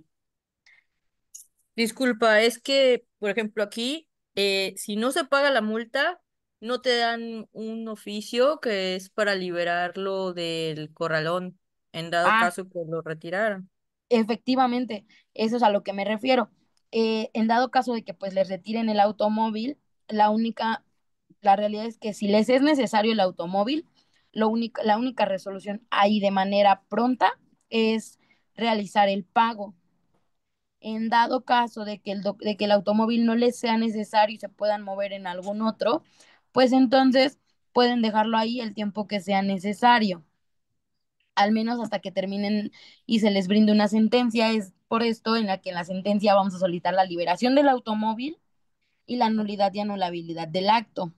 Disculpa, es que, por ejemplo, aquí, si no se paga la multa, no te dan un oficio que es para liberarlo del corralón, en dado Ah, caso que lo retiraran. efectivamente, eso es a lo que me refiero. En dado caso de que pues les retiren el automóvil, la realidad es que si les es necesario el automóvil, la única resolución ahí de manera pronta es realizar el pago. En dado caso de que de que el automóvil no les sea necesario y se puedan mover en algún otro, pues entonces pueden dejarlo ahí el tiempo que sea necesario, al menos hasta que terminen y se les brinde una sentencia. Es por esto en la que en la sentencia vamos a solicitar la liberación del automóvil y la nulidad y anulabilidad del acto.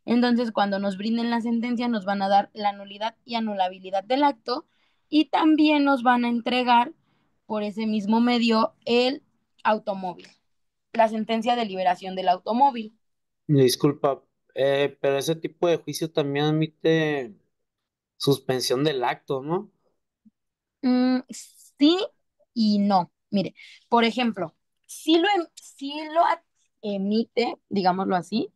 Entonces, cuando nos brinden la sentencia, nos van a dar la nulidad y anulabilidad del acto y también nos van a entregar por ese mismo medio el automóvil, la sentencia de liberación del automóvil. Disculpa, pero ese tipo de juicio también admite suspensión del acto, ¿no? Sí y no. Mire, por ejemplo, emite, digámoslo así,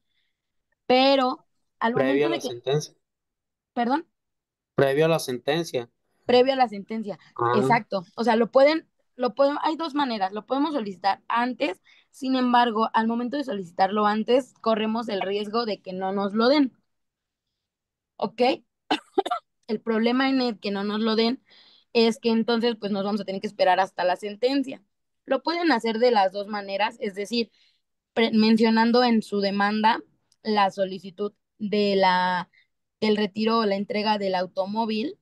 pero al Previo momento a de la que, sentencia. perdón, Previo a la sentencia. previo a la sentencia. Ah, Exacto. O sea, hay dos maneras. Lo podemos solicitar antes, sin embargo, al momento de solicitarlo antes, corremos el riesgo de que no nos lo den. ¿Ok? El problema en el que no nos lo den es que entonces, pues nos vamos a tener que esperar hasta la sentencia. Lo pueden hacer de las dos maneras, es decir, mencionando en su demanda la solicitud del retiro o la entrega del automóvil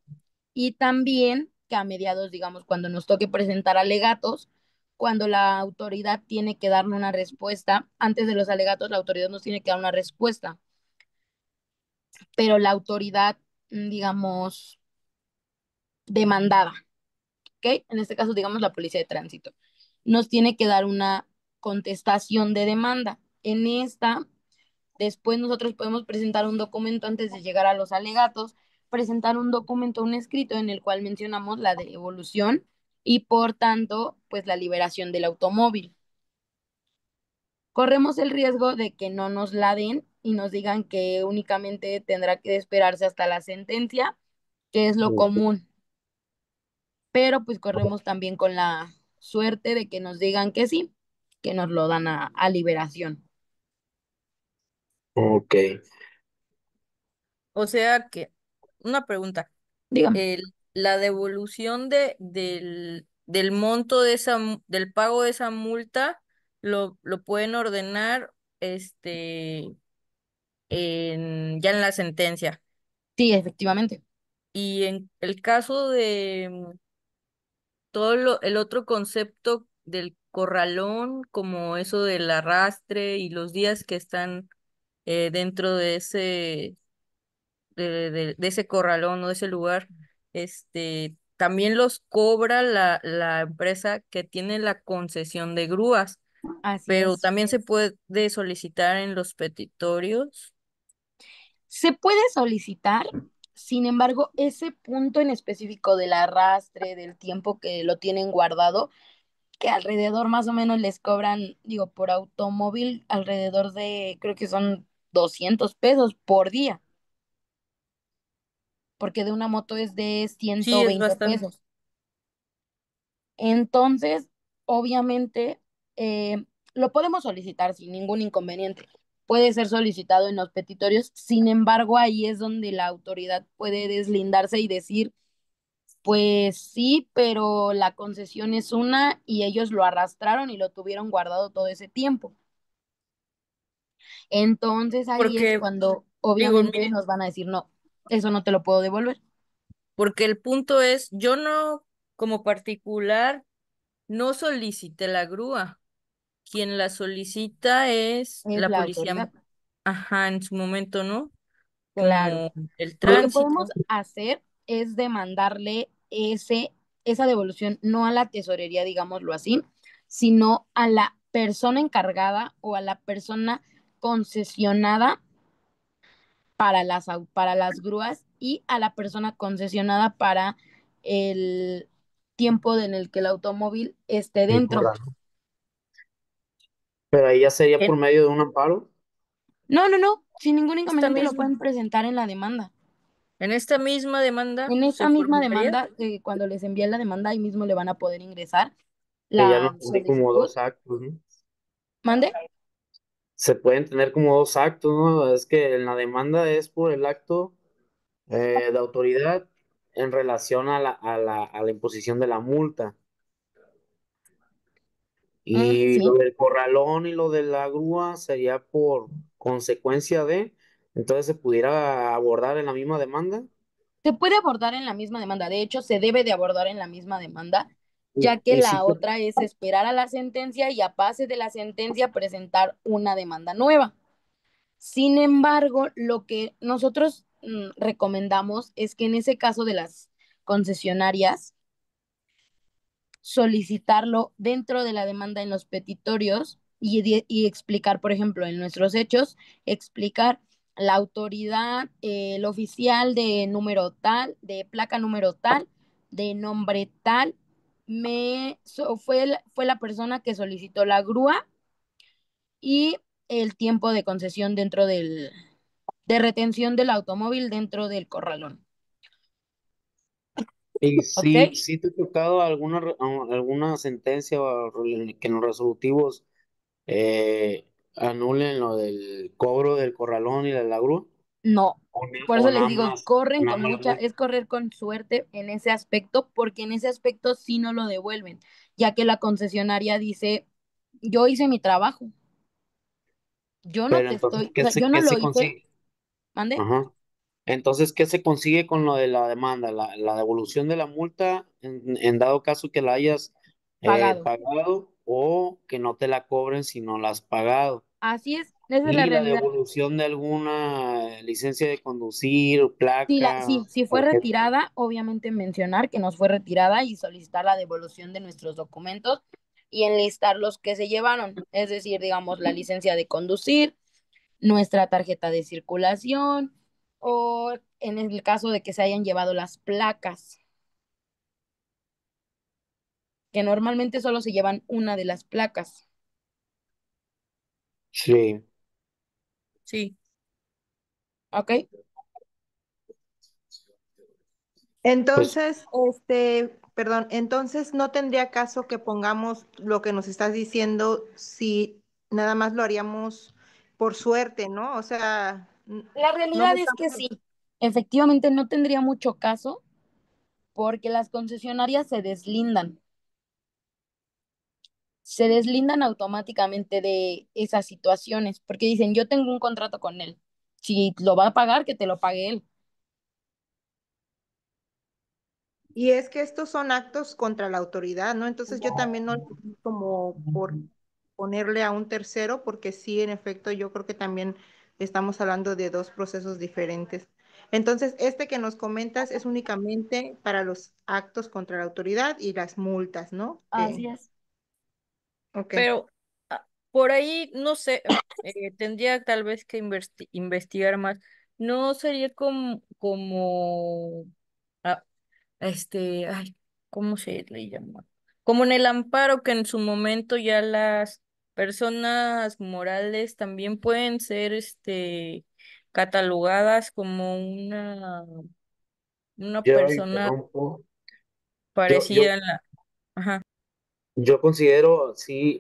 y también que a mediados, digamos, cuando nos toque presentar alegatos, cuando la autoridad tiene que darle una respuesta, antes de los alegatos, la autoridad nos tiene que dar una respuesta, pero la autoridad, digamos, demandada, ¿ok? En este caso, digamos, la policía de tránsito, nos tiene que dar una contestación de demanda. En esta, después nosotros podemos presentar un documento antes de llegar a los alegatos, presentar un documento, un escrito en el cual mencionamos la devolución y por tanto, pues la liberación del automóvil. Corremos el riesgo de que no nos la den y nos digan que únicamente tendrá que esperarse hasta la sentencia, que es lo común, pero pues corremos también con la suerte de que nos digan que sí, que nos lo dan a liberación. ok. O sea que, una pregunta, Dígame. la devolución del monto de del pago de esa multa, lo pueden ordenar, ya en la sentencia. Sí, efectivamente. Y en el caso de el otro concepto del corralón, como eso del arrastre y los días que están dentro de de ese corralón o de ese lugar, también los cobra la empresa que tiene la concesión de grúas, Así pero es. también se puede solicitar en los petitorios. Se puede solicitar, sin embargo, ese punto en específico del arrastre, del tiempo que lo tienen guardado, que alrededor más o menos les cobran, digo, por automóvil, alrededor de, creo que son 200 pesos por día, porque de una moto es de Sí, ciento es veinte bastante. pesos. Entonces, obviamente, lo podemos solicitar sin ningún inconveniente. Puede ser solicitado en los petitorios, sin embargo, ahí es donde la autoridad puede deslindarse y decir, pues sí, pero la concesión es una y ellos lo arrastraron y lo tuvieron guardado todo ese tiempo. Entonces ahí es Porque, cuando digo, obviamente nos van a decir, no, eso no te lo puedo devolver. porque el punto es, yo no, como particular, no solicité la grúa. Quien la solicita es Es la la policía, autoridad. ajá, en su momento, ¿no? Claro. Como el Lo que podemos tránsito. hacer es demandarle esa devolución no a la tesorería, digámoslo así, sino a la persona encargada o a la persona concesionada para las grúas y a la persona concesionada para el tiempo en el que el automóvil esté El dentro. corral. Pero ahí ya sería En por medio de un amparo. No, no, no, sin ningún esta inconveniente lo misma, pueden presentar en la demanda. en esta misma demanda En se esta misma formularía. demanda, cuando les envíen la demanda, ahí mismo le van a poder ingresar Que ya no la tiene como solicitud. dos actos, ¿no? ¿Mande? Se pueden tener como dos actos, ¿no? Es que en la demanda es por el acto de autoridad en relación a la imposición de la multa. Y lo Sí. del corralón y lo de la grúa sería por consecuencia de, entonces se pudiera abordar en la misma demanda. Se puede abordar en la misma demanda. De hecho, se debe de abordar en la misma demanda, ya que Y sí, la otra es esperar a la sentencia y a base de la sentencia presentar una demanda nueva. Sin embargo, lo que nosotros recomendamos es que en ese caso de las concesionarias, solicitarlo dentro de la demanda en los petitorios y explicar, por ejemplo, en nuestros hechos, explicar la autoridad, el oficial de número tal, de placa número tal, de nombre tal, fue la persona que solicitó la grúa y el tiempo de concesión de retención del automóvil dentro del corralón. y ¿Ok? sí te ha tocado alguna sentencia que en los resolutivos anulen lo del cobro del corralón y de la grúa, No, por o eso les digo, corren nada con más la mucha, multa. es correr con suerte en ese aspecto, porque en ese aspecto sí no lo devuelven, ya que la concesionaria dice, yo hice mi trabajo, yo no Pero te entonces, estoy, o sea, yo no qué lo se hice, consigue? mande, Ajá. Entonces, ¿qué se consigue con lo de la demanda? La devolución de la multa en dado caso que la hayas pagado. pagado o que no te la cobren si no la has pagado. Así es, esa es la Y la realidad. devolución de alguna licencia de conducir, placa, Si fue tarjeta. retirada, obviamente mencionar que nos fue retirada y solicitar la devolución de nuestros documentos y enlistar los que se llevaron, es decir, digamos, la licencia de conducir, nuestra tarjeta de circulación o en el caso de que se hayan llevado las placas, que normalmente solo se llevan una de las placas, Sí, Sí, ¿ok? pues Entonces, perdón, entonces no tendría caso que pongamos lo que nos estás diciendo si nada más lo haríamos por suerte, ¿no? O sea, La no realidad es necesitamos. que sí, efectivamente no tendría mucho caso porque las concesionarias se deslindan automáticamente de esas situaciones, porque dicen, yo tengo un contrato con él, si lo va a pagar, que te lo pague él. Y es que estos son actos contra la autoridad, ¿no? Entonces yo también no lo vi como por ponerle a un tercero, porque sí, en efecto, yo creo que también estamos hablando de dos procesos diferentes. Entonces, este que nos comentas es únicamente para los actos contra la autoridad y las multas, ¿no? Así es. Ok. pero por ahí, no sé, tendría tal vez que investigar más. No sería como, ah, ay, ¿cómo se le llama? Como en el amparo que en su momento ya las personas morales también pueden ser, catalogadas como una yo persona interrumpo. Yo parecida en la... Ajá. Yo considero, sí,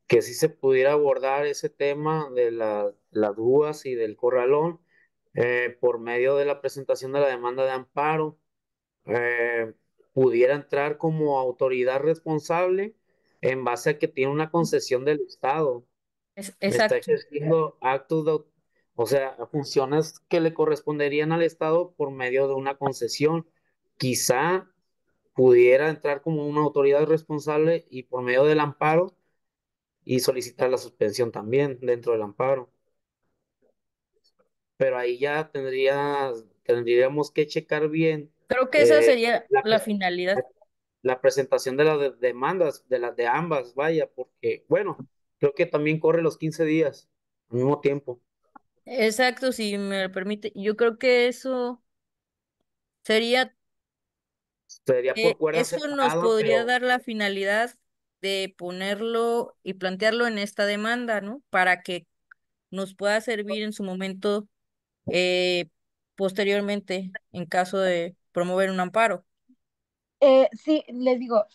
que sí se pudiera abordar ese tema de las grúas y del corralón por medio de la presentación de la demanda de amparo. eh, Pudiera entrar como autoridad responsable en base a que tiene una concesión del Estado. Está Exacto. ejerciendo actos o sea, funciones que le corresponderían al Estado por medio de una concesión. Quizá pudiera entrar como una autoridad responsable y por medio del amparo y solicitar la suspensión también dentro del amparo. Pero ahí ya tendríamos que checar bien Creo que esa eh, sería la, la finalidad. la presentación de las demandas, de las de ambas, vaya, porque, bueno, creo que también corre los 15 días al mismo tiempo. Exacto, si me lo permite. Yo creo que eso sería, Sería por cuerda eso nos separada, podría pero dar la finalidad de ponerlo y plantearlo en esta demanda, ¿no? Para que nos pueda servir en su momento, eh, posteriormente, en caso de promover un amparo, Sí, les digo,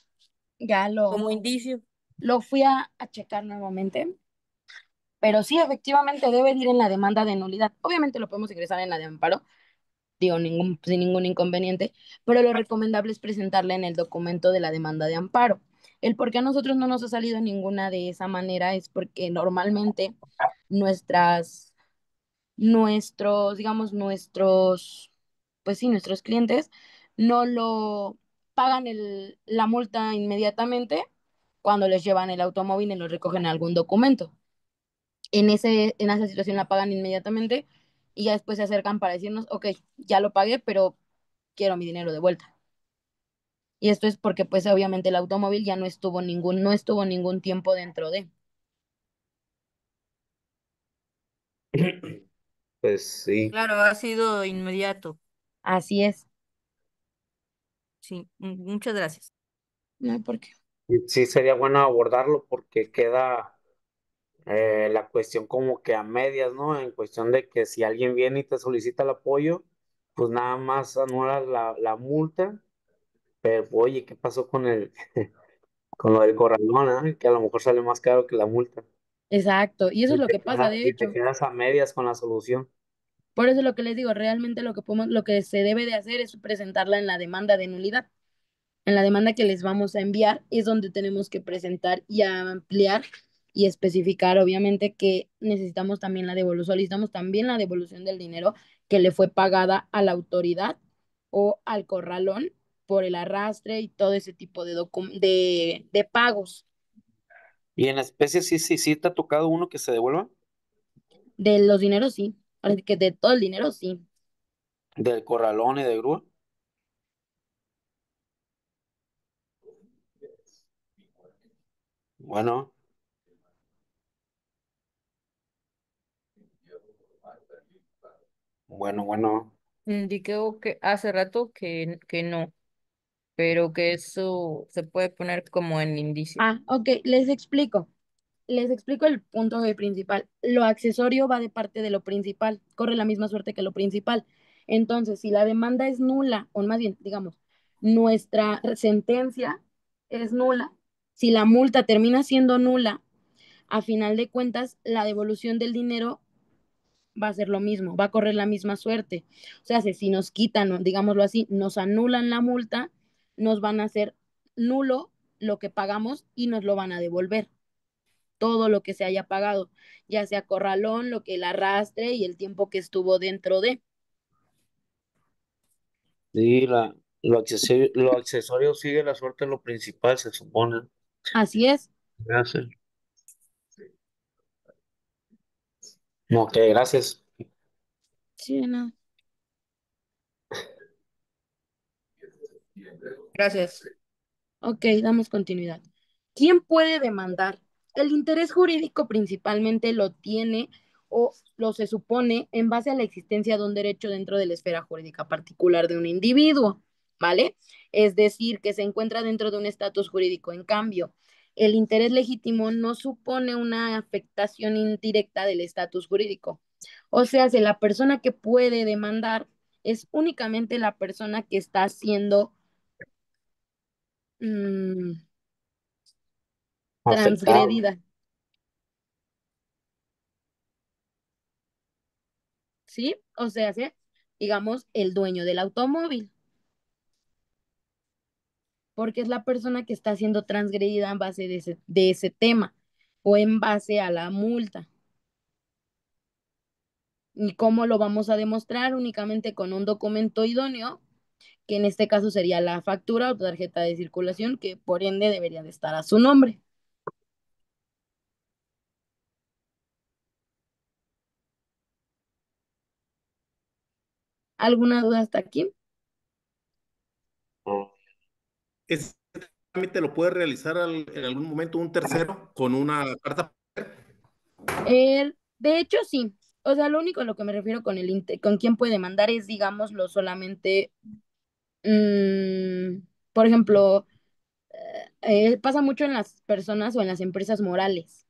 ya como indicio. lo fui a checar nuevamente, pero sí, efectivamente debe de ir en la demanda de nulidad. Obviamente lo podemos ingresar en la de amparo, digo, sin ningún inconveniente, pero lo recomendable es presentarla en el documento de la demanda de amparo. El por qué a nosotros no nos ha salido ninguna de esa manera es porque normalmente nuestras, pues sí, nuestros clientes no lo pagan la multa inmediatamente cuando les llevan el automóvil y los recogen algún documento. En esa situación la pagan inmediatamente y ya después se acercan para decirnos, ok, ya lo pagué, pero quiero mi dinero de vuelta. Y esto es porque pues obviamente el automóvil ya no estuvo ningún tiempo dentro de. pues sí. Claro, ha sido inmediato. Así es. Sí, muchas gracias. No hay por qué. Sí sería bueno abordarlo porque queda la cuestión como que a medias, ¿no? En cuestión de que si alguien viene y te solicita el apoyo, pues nada más anulas la multa, pero oye, ¿qué pasó con con lo del corralón, que a lo mejor sale más caro que la multa? Exacto. Y eso es lo que pasa, de Y te hecho. quedas a medias con la solución. Por eso es lo que les digo, realmente lo que se debe de hacer es presentarla en la demanda de nulidad. En la demanda que les vamos a enviar es donde tenemos que presentar y ampliar y especificar, obviamente, que necesitamos también la devolución, solicitamos también la devolución del dinero que le fue pagada a la autoridad o al corralón por el arrastre y todo ese tipo de pagos. ¿Y en especie sí te ha tocado uno que se devuelva? De los dineros, sí. Ahora sí que de todo el dinero, sí. ¿Del corralón y de grúa? Bueno, bueno. Indiqué que hace rato que no, pero que eso se puede poner como en indicio. Ah, ok, les explico. Les explico el punto de principal. Lo accesorio va de parte de lo principal, corre la misma suerte que lo principal. Entonces, si la demanda es nula, o más bien, digamos, nuestra sentencia es nula, si la multa termina siendo nula, a final de cuentas, la devolución del dinero va a ser lo mismo, va a correr la misma suerte. O sea, si nos quitan, digámoslo así, nos anulan la multa, nos van a hacer nulo lo que pagamos y nos lo van a devolver todo lo que se haya pagado, ya sea corralón, lo que el arrastre y el tiempo que estuvo dentro de. Sí, lo accesorio sigue la suerte de lo principal, se supone. Así es. Gracias. Ok, gracias. Sí, de nada. Gracias. Ok, damos continuidad. ¿Quién puede demandar? El interés jurídico principalmente lo tiene o lo se supone en base a la existencia de un derecho dentro de la esfera jurídica particular de un individuo, ¿vale? Es decir, que se encuentra dentro de un estatus jurídico. En cambio, el interés legítimo no supone una afectación indirecta del estatus jurídico. O sea, si la persona que puede demandar es únicamente la persona que está siendo mm, Afectado. transgredida, ¿sí? O sea, ¿sí? Digamos, el dueño del automóvil, porque es la persona que está siendo transgredida en base de ese tema o en base a la multa. ¿Y cómo lo vamos a demostrar? Únicamente con un documento idóneo, que en este caso sería la factura o tarjeta de circulación, que por ende debería de estar a su nombre. ¿Alguna duda hasta aquí? ¿Ese trámite lo puede realizar en algún momento un tercero con una carta? De hecho, sí. O sea, lo único a lo que me refiero con con quién puede mandar es, digámoslo, solamente, por ejemplo, pasa mucho en las personas o en las empresas morales.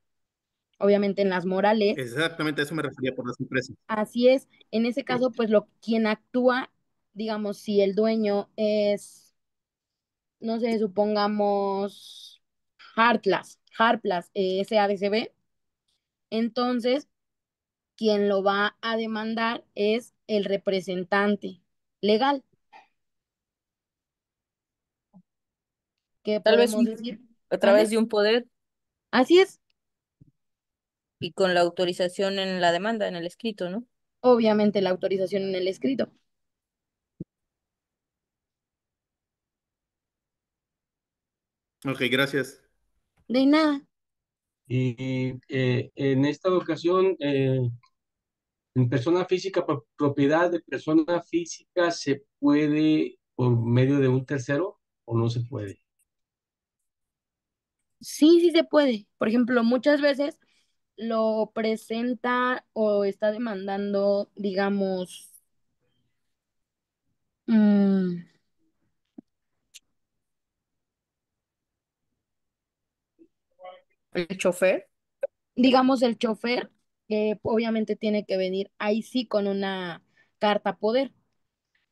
Obviamente en las morales, Exactamente, a eso me refería por las empresas. así es. En ese caso, pues quien actúa, digamos, si el dueño es, no sé, supongamos Harplas, SADCB, entonces quien lo va a demandar es el representante legal, que Tal vez podemos decir, a través ¿mande? de un poder Así es, y con la autorización en la demanda, en el escrito, ¿no? obviamente la autorización en el escrito. Ok, gracias. De nada. Y en esta ocasión, en persona física, propiedad de persona física, ¿se puede por medio de un tercero o no se puede? Sí, sí se puede. Por ejemplo, muchas veces lo presenta o está demandando, digamos, mm, El chofer. digamos el chofer, que obviamente tiene que venir ahí sí con una carta poder,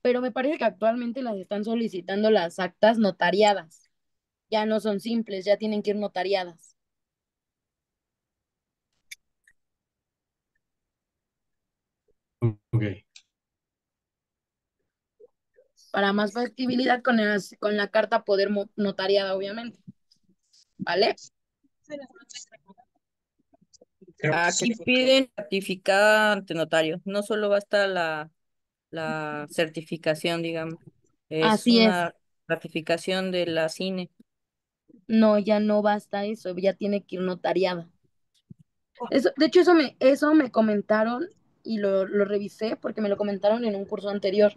pero me parece que actualmente las están solicitando las actas notariadas. Ya no son simples, ya tienen que ir notariadas. Ok. Para más factibilidad con la carta poder notariada, obviamente. ¿Vale? Aquí piden certificada ante notario. No solo basta la certificación, digamos. Es Así es. una ratificación de la CINE. No, ya no basta eso, ya tiene que ir notariada. Eso, de hecho, eso me comentaron y lo revisé porque me lo comentaron en un curso anterior.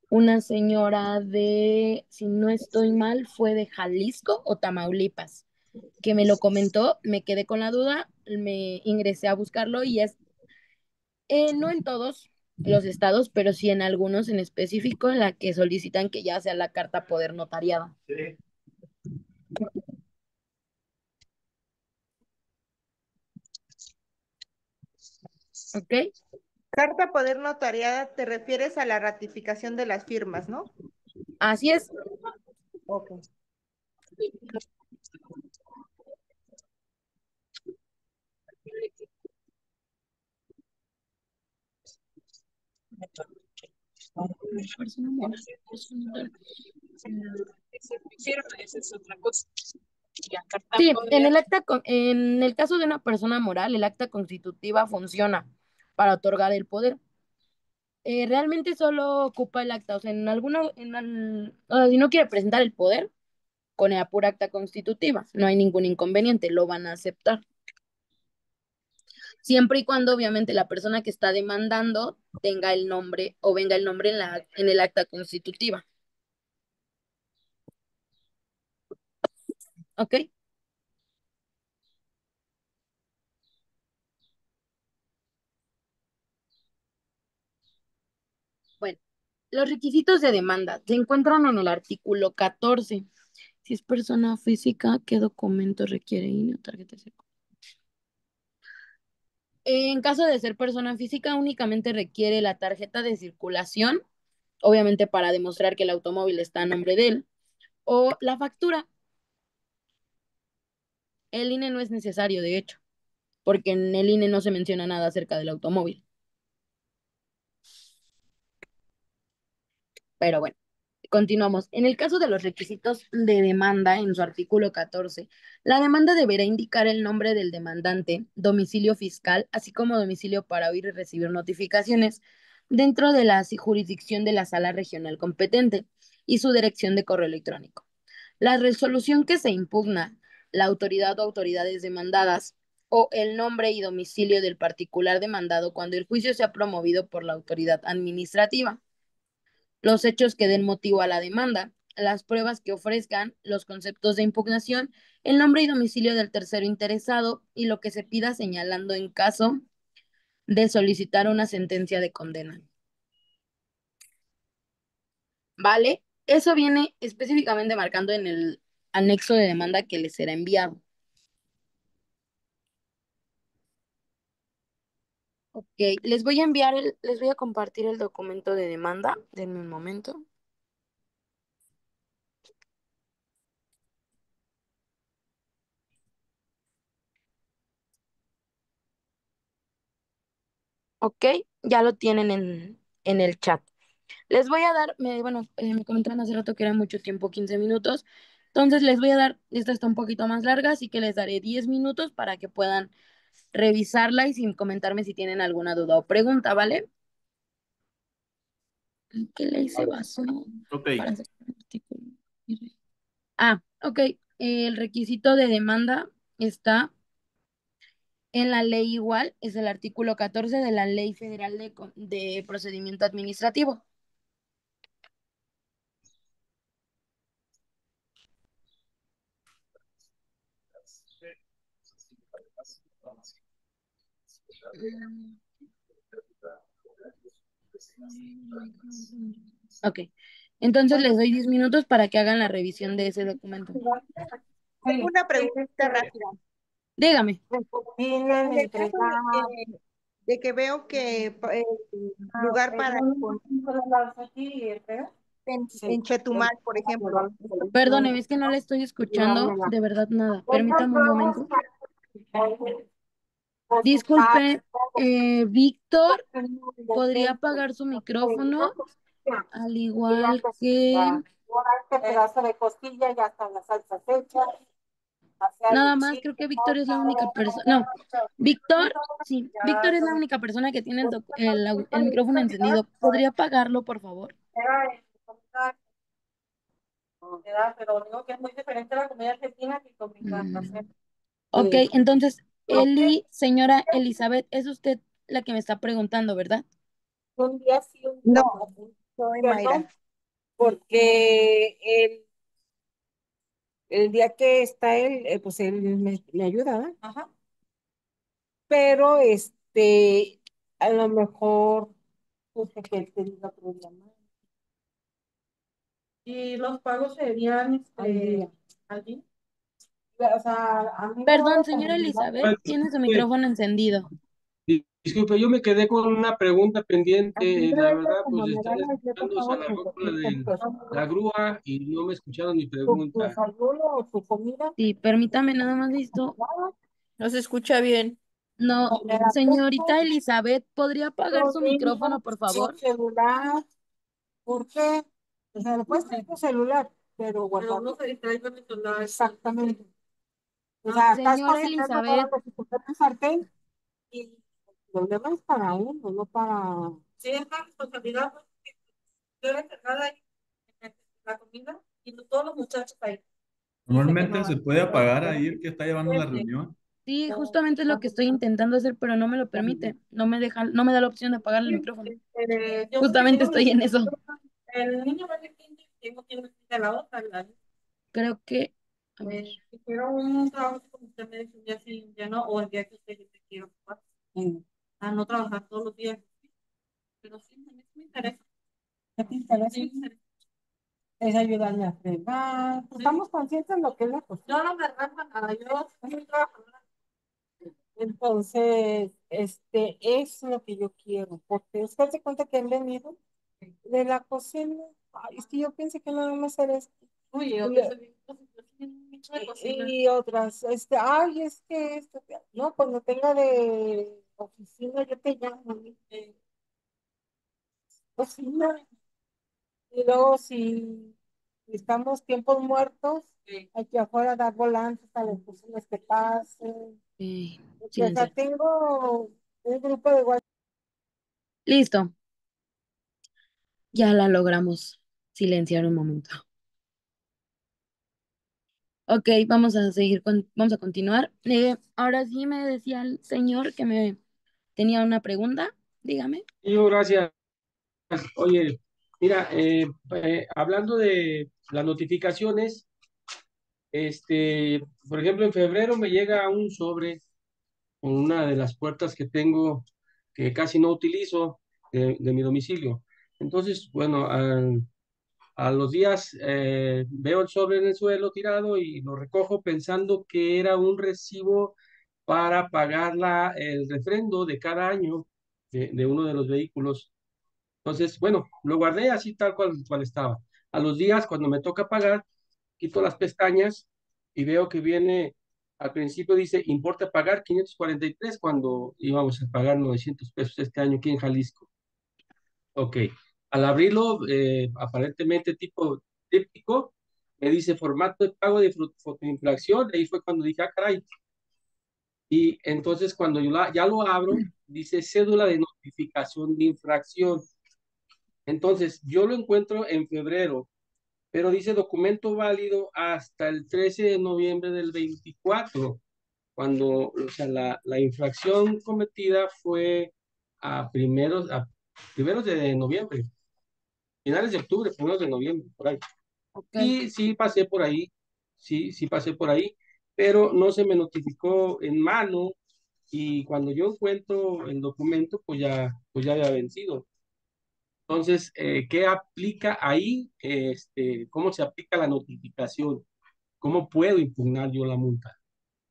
Una señora de, si no estoy mal, fue de Jalisco o Tamaulipas, que me lo comentó, me quedé con la duda, me ingresé a buscarlo y es, no en todos los estados, pero sí en algunos en específico, en la que solicitan que ya sea la carta poder notariada. ¿Ok? Carta poder notariada, te refieres a la ratificación de las firmas, ¿no? Así es. Ok. Persona moral, persona Esa es otra cosa. La carta Sí, poder. en el caso de una persona moral, el acta constitutiva funciona para otorgar el poder. Realmente solo ocupa el acta, o sea, o sea, si no quiere presentar el poder, con la pura acta constitutiva, no hay ningún inconveniente, lo van a aceptar. Siempre y cuando, obviamente, la persona que está demandando tenga el nombre o venga el nombre en el acta constitutiva. ¿Ok? Bueno, los requisitos de demanda se encuentran en el artículo 14. Si es persona física, ¿qué documento requiere INE o tarjeta de circulación? En caso de ser persona física, únicamente requiere la tarjeta de circulación, obviamente para demostrar que el automóvil está a nombre de él, o la factura. El INE no es necesario, de hecho, porque en el INE no se menciona nada acerca del automóvil. Pero bueno, continuamos. En el caso de los requisitos de demanda, en su artículo 14, la demanda deberá indicar el nombre del demandante, domicilio fiscal, así como domicilio para oír y recibir notificaciones dentro de la jurisdicción de la sala regional competente y su dirección de correo electrónico. La resolución que se impugna, la autoridad o autoridades demandadas o el nombre y domicilio del particular demandado cuando el juicio sea promovido por la autoridad administrativa, los hechos que den motivo a la demanda, las pruebas que ofrezcan, los conceptos de impugnación, el nombre y domicilio del tercero interesado y lo que se pida señalando en caso de solicitar una sentencia de condena. ¿Vale? Eso viene específicamente marcando en el anexo de demanda que les será enviado. Ok, les voy a enviar les voy a compartir el documento de demanda. Denme un momento. Ok, ya lo tienen en el chat. Les voy a dar, me comentaron hace rato que era mucho tiempo, 15 minutos. Entonces les voy a dar, esta está un poquito más larga, así que les daré 10 minutos para que puedan revisarla y sin comentarme si tienen alguna duda o pregunta, ¿vale? ¿Qué ley se basó Ok. para hacer el artículo? Ah, ok. El requisito de demanda está en la ley igual, es el artículo 14 de la Ley Federal de Procedimiento Administrativo. Ok, entonces les doy 10 minutos para que hagan la revisión de ese documento. Tengo una pregunta rápida. Dígame. En el caso de que veo que el lugar para en Chetumal, por ejemplo. Perdóneme, es que no le estoy escuchando de verdad nada. Permítame un momento. Disculpe, Víctor, ¿podría apagar su micrófono? Al igual que... pedazo de costilla, ya están las salsas hechas. Nada más, creo que Víctor es la única persona. No, Víctor, sí, Víctor es la única persona que tiene el micrófono encendido. ¿Podría apagarlo, por favor? Pero digo que es muy diferente la comida argentina que comida casera. Ok, entonces, señora Elizabeth, es usted la que me está preguntando, ¿verdad? Un día sí, un No, día no. soy Perdón, Mayra. porque el día que está él, pues él me ayuda, ¿verdad? Ajá. Pero a lo mejor, pues que él te diga otro día más. Y los pagos serían al día. O sea, a mí me Perdón, van a señora comunicar. Elizabeth, tiene su micrófono encendido. Disculpe, yo me quedé con una pregunta A mí pendiente. me La van verdad, a pues como me estaba dan el por escuchando favor, Zaragoza de la grúa y no me escucharon mi tu pregunta. desayuno o tu comida. Sí, permítame nada más listo. No se escucha bien. No, señorita Elizabeth, ¿podría apagar su micrófono, por Tu favor? celular, ¿por qué? O sea, lo puedes tener tu celular, pero guardar. No se distrae con el celular. Exactamente. O sea, estás Señora concentrando ahora Elizabeth, que tu el sartén y el problema es para uno, no para. Sí, es la responsabilidad. Yo era encargada ahí en la comida y todos los muchachos ahí. Dice que Normalmente no se va. puede apagar ahí el que está llevando la reunión. sí, justamente es lo que estoy intentando hacer, pero no me lo permite. No me deja, no me da la opción de apagar el micrófono. Yo porque Justamente tengo estoy en eso. el niño va de kinder, tengo que ir de la otra. Creo que, a ver. Si quiero un trabajo como usted me dice, un día sí, un día no, o el día que usted te quiera ocupar. A no trabajar todos los días. Pero sí, a mí sí me interesa. ¿Qué te interesa? Sí, me interesa. Es ayudarme a fregar. Pues estamos conscientes de lo que es la cocina. Yo no me arranco nada, yo soy trabajadora. Entonces, es lo que yo quiero, porque usted se cuenta que han venido de la cocina. Ay, es que yo pensé que nada más era esto. Oye, yo Y otras, ay, es que no, cuando tenga de oficina yo te llamo, oficina, y luego si estamos tiempos muertos, aquí afuera dar volantes a las personas que pasen. O sea, Silenciar. tengo un grupo de WhatsApp. Listo, ya la logramos silenciar un momento. Ok, vamos a seguir vamos a continuar. Ahora sí me decía el señor que me tenía una pregunta, dígame. Yo, gracias. Oye, mira, hablando de las notificaciones, por ejemplo, en febrero me llega un sobre con una de las puertas que tengo que casi no utilizo de mi domicilio. Entonces, bueno, a los días veo el sobre en el suelo tirado y lo recojo pensando que era un recibo para pagar el refrendo de cada año de uno de los vehículos. Entonces, bueno, lo guardé así tal cual estaba. A los días, cuando me toca pagar, quito las pestañas y veo que viene, al principio dice, importa pagar 543 cuando íbamos a pagar 900 pesos este año aquí en Jalisco. Ok. Al abrirlo, aparentemente tipo típico, me dice formato de pago de fotoinfracción. Ahí fue cuando dije, ah, caray. Y entonces cuando ya lo abro, dice cédula de notificación de infracción. Entonces, yo lo encuentro en febrero, pero dice documento válido hasta el 13 de noviembre del 24 cuando, o sea, la infracción cometida fue a primeros de noviembre, finales de octubre, primeros de noviembre, por ahí. Ok. Y sí pasé por ahí, sí pasé por ahí, pero no se me notificó en mano y cuando yo encuentro el documento, pues ya había vencido. Entonces, ¿qué aplica ahí? ¿Cómo se aplica la notificación? ¿Cómo puedo impugnar yo la multa?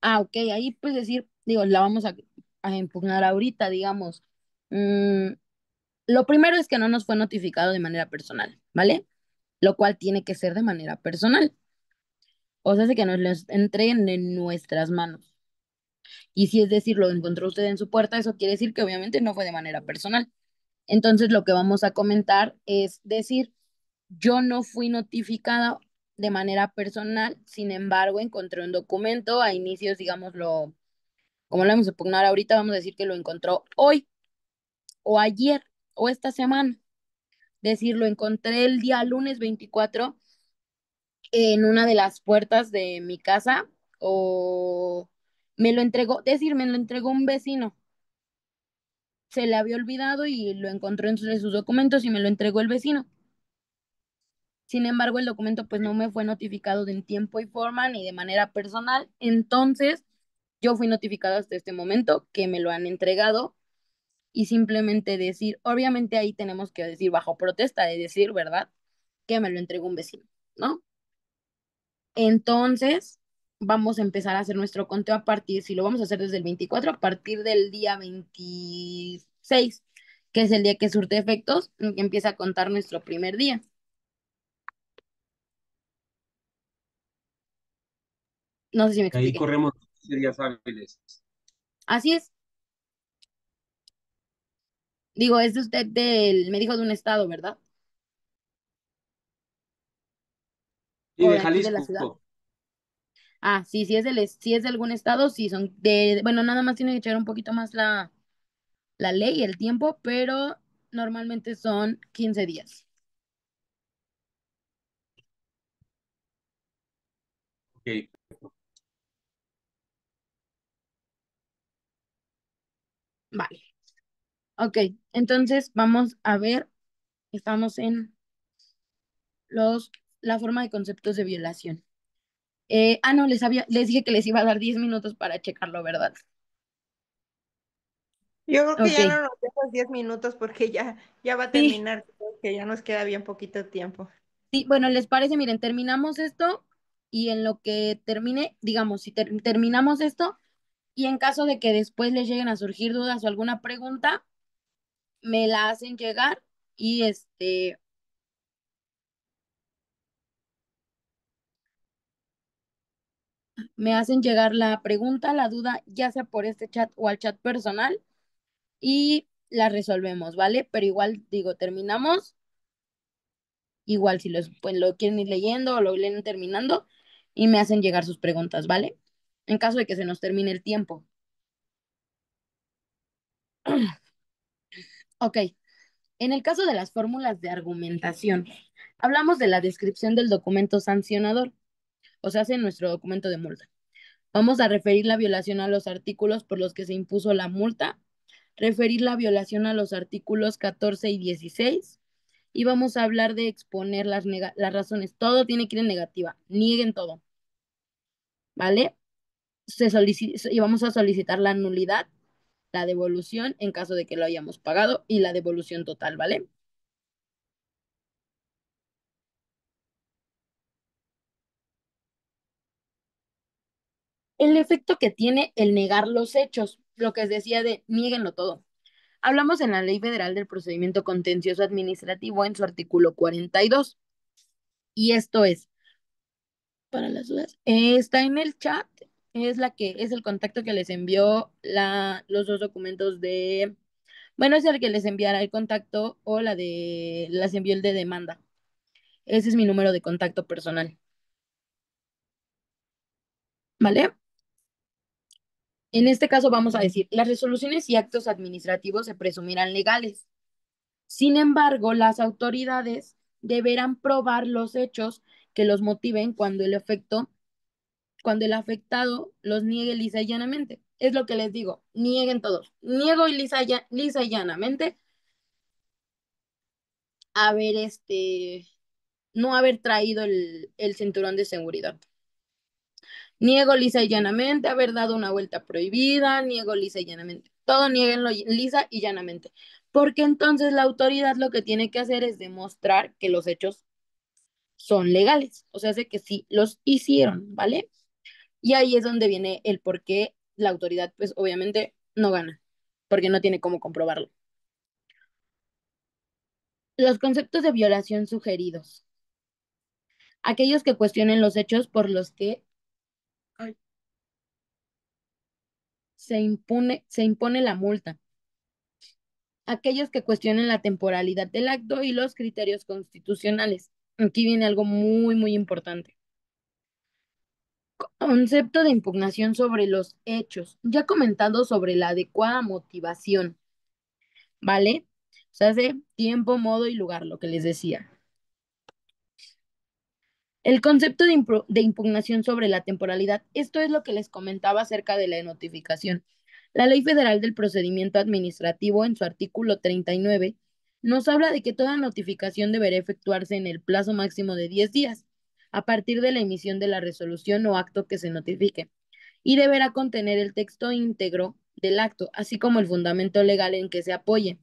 Ah, ok, ahí pues decir, digo, la vamos a impugnar ahorita, digamos. Mm, lo primero es que no nos fue notificado de manera personal, ¿vale? Lo cual tiene que ser de manera personal. O sea, de que nos los entreguen en nuestras manos. Y si es decir, lo encontró usted en su puerta, eso quiere decir que obviamente no fue de manera personal. Entonces, lo que vamos a comentar es decir, yo no fui notificada de manera personal, sin embargo, encontré un documento a inicios, digámoslo, como lo vamos a impugnar ahorita, vamos a decir que lo encontró hoy o ayer o esta semana. Decir, lo encontré el día lunes 24 en una de las puertas de mi casa o me lo entregó, decir, me lo entregó un vecino. Se le había olvidado y lo encontró entre sus documentos y me lo entregó el vecino. Sin embargo, el documento pues no me fue notificado en tiempo y forma ni de manera personal. Entonces, yo fui notificado hasta este momento que me lo han entregado y simplemente decir, obviamente ahí tenemos que decir bajo protesta de decir, ¿verdad? Que me lo entregó un vecino, ¿no? Entonces, vamos a empezar a hacer nuestro conteo a partir, si lo vamos a hacer desde el 24 a partir del día 26, que es el día que surte efectos, que empieza a contar nuestro primer día. No sé si me Ahí expliqué. corremos 15 días hábiles. Así es. Digo, es de usted me dijo de un estado, ¿verdad? Y O de de aquí de la ciudad. Jalisco. Ah, sí, si es de algún estado, sí son bueno, nada más tiene que echar un poquito más la ley, el tiempo, pero normalmente son 15 días. Ok. Vale. Ok, entonces vamos a ver, estamos en la forma de conceptos de violación. No, les dije que les iba a dar 10 minutos para checarlo, ¿verdad? Yo creo que Ok, ya no nos dejas 10 minutos porque ya va a sí, terminar, que ya nos queda bien poquito tiempo. sí, bueno, ¿les parece? Miren, terminamos esto y en lo que termine, digamos, si terminamos esto y en caso de que después les lleguen a surgir dudas o alguna pregunta, me la hacen llegar y Me hacen llegar la pregunta, la duda, ya sea por este chat o al chat personal y la resolvemos, ¿vale? Pero igual digo, terminamos, igual si pues, lo quieren ir leyendo o lo leen terminando y me hacen llegar sus preguntas, ¿vale? En caso de que se nos termine el tiempo. Ok, en el caso de las fórmulas de argumentación, hablamos de la descripción del documento sancionador, o sea, en nuestro documento de multa. Vamos a referir la violación a los artículos por los que se impuso la multa, referir la violación a los artículos 14 y 16, y vamos a hablar de exponer las razones. Todo tiene que ir en negativa, nieguen todo, ¿vale? Y vamos a solicitar la nulidad, la devolución en caso de que lo hayamos pagado y la devolución total, ¿vale? El efecto que tiene el negar los hechos, lo que decía de niéguenlo todo. Hablamos en la Ley Federal del Procedimiento Contencioso Administrativo en su artículo 42. Y esto es, para las dudas, está en el chat, es el contacto que les envió los dos documentos bueno, es el que les enviará el contacto o las envió el de demanda. Ese es mi número de contacto personal. ¿Vale? En este caso vamos a decir, las resoluciones y actos administrativos se presumirán legales. Sin embargo, las autoridades deberán probar los hechos que los motiven cuando el afectado los niegue lisa y llanamente. Es lo que les digo, nieguen todos. Niego y lisa y llanamente haber no haber traído el cinturón de seguridad. Niego lisa y llanamente haber dado una vuelta prohibida, niego lisa y llanamente. Todo nieguenlo lisa y llanamente. Porque entonces la autoridad lo que tiene que hacer es demostrar que los hechos son legales. O sea, de que sí los hicieron, ¿vale? Y ahí es donde viene el por qué la autoridad, pues obviamente no gana, porque no tiene cómo comprobarlo. Los conceptos de violación sugeridos. Aquellos que cuestionen los hechos por los que se impone la multa. Aquellos que cuestionen la temporalidad del acto y los criterios constitucionales. Aquí viene algo muy, muy importante. Concepto de impugnación sobre los hechos. Ya comentado sobre la adecuada motivación, ¿vale? O sea, de tiempo, modo y lugar, lo que les decía. El concepto de impugnación sobre la temporalidad, esto es lo que les comentaba acerca de la notificación. La Ley Federal del Procedimiento Administrativo, en su artículo 39, nos habla de que toda notificación deberá efectuarse en el plazo máximo de 10 días, a partir de la emisión de la resolución o acto que se notifique, y deberá contener el texto íntegro del acto, así como el fundamento legal en que se apoye,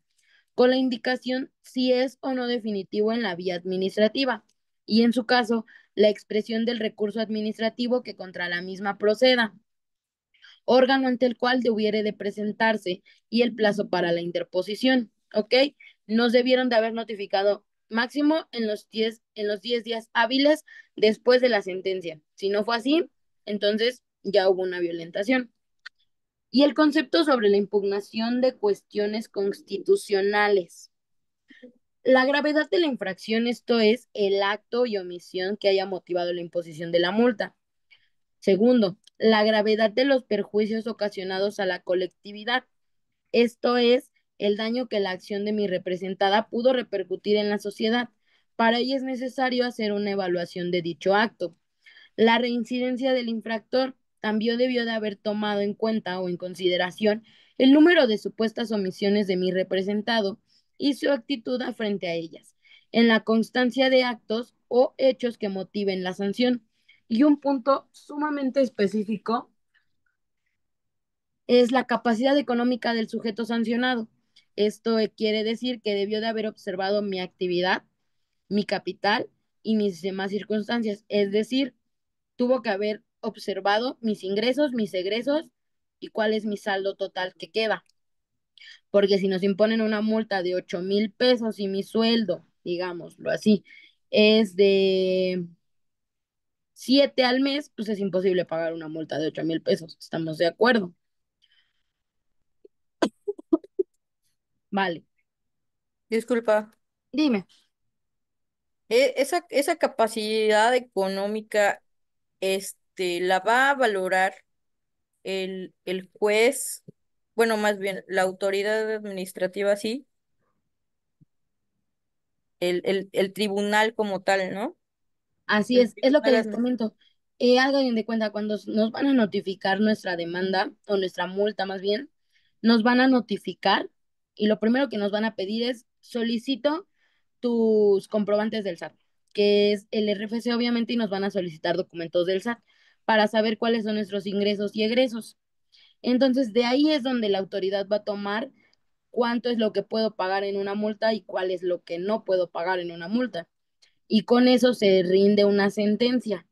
con la indicación si es o no definitivo en la vía administrativa, y en su caso, la expresión del recurso administrativo que contra la misma proceda, órgano ante el cual debiere de presentarse y el plazo para la interposición, ¿ok? Nos debieron de haber notificado máximo en los 10 días hábiles después de la sentencia. Si no fue así, entonces ya hubo una violentación. Y el concepto sobre la impugnación de cuestiones constitucionales. La gravedad de la infracción, esto es el acto y omisión que haya motivado la imposición de la multa. Segundo, la gravedad de los perjuicios ocasionados a la colectividad. Esto es el daño que la acción de mi representada pudo repercutir en la sociedad. Para ello es necesario hacer una evaluación de dicho acto. La reincidencia del infractor también debió de haber tomado en cuenta o en consideración el número de supuestas omisiones de mi representado y su actitud frente a ellas, en la constancia de actos o hechos que motiven la sanción. Y un punto sumamente específico es la capacidad económica del sujeto sancionado. Esto quiere decir que debió de haber observado mi actividad, mi capital y mis demás circunstancias, es decir, tuvo que haber observado mis ingresos, mis egresos y cuál es mi saldo total que queda. Porque si nos imponen una multa de 8,000 pesos y mi sueldo, digámoslo así, es de 7 al mes, pues es imposible pagar una multa de 8,000 pesos. ¿Estamos de acuerdo? Vale. Disculpa, Dime. esa capacidad económica, la va a valorar el juez, bueno, más bien la autoridad administrativa, sí, el tribunal como tal, ¿no? Así El es lo que tribunal les comento. Hagan de cuenta, cuando nos van a notificar nuestra demanda o nuestra multa más bien, nos van a notificar y lo primero que nos van a pedir es solicito tus comprobantes del SAT, que es el RFC obviamente, y nos van a solicitar documentos del SAT para saber cuáles son nuestros ingresos y egresos. Entonces, de ahí es donde la autoridad va a tomar cuánto es lo que puedo pagar en una multa y cuál es lo que no puedo pagar en una multa. Y con eso se rinde una sentencia.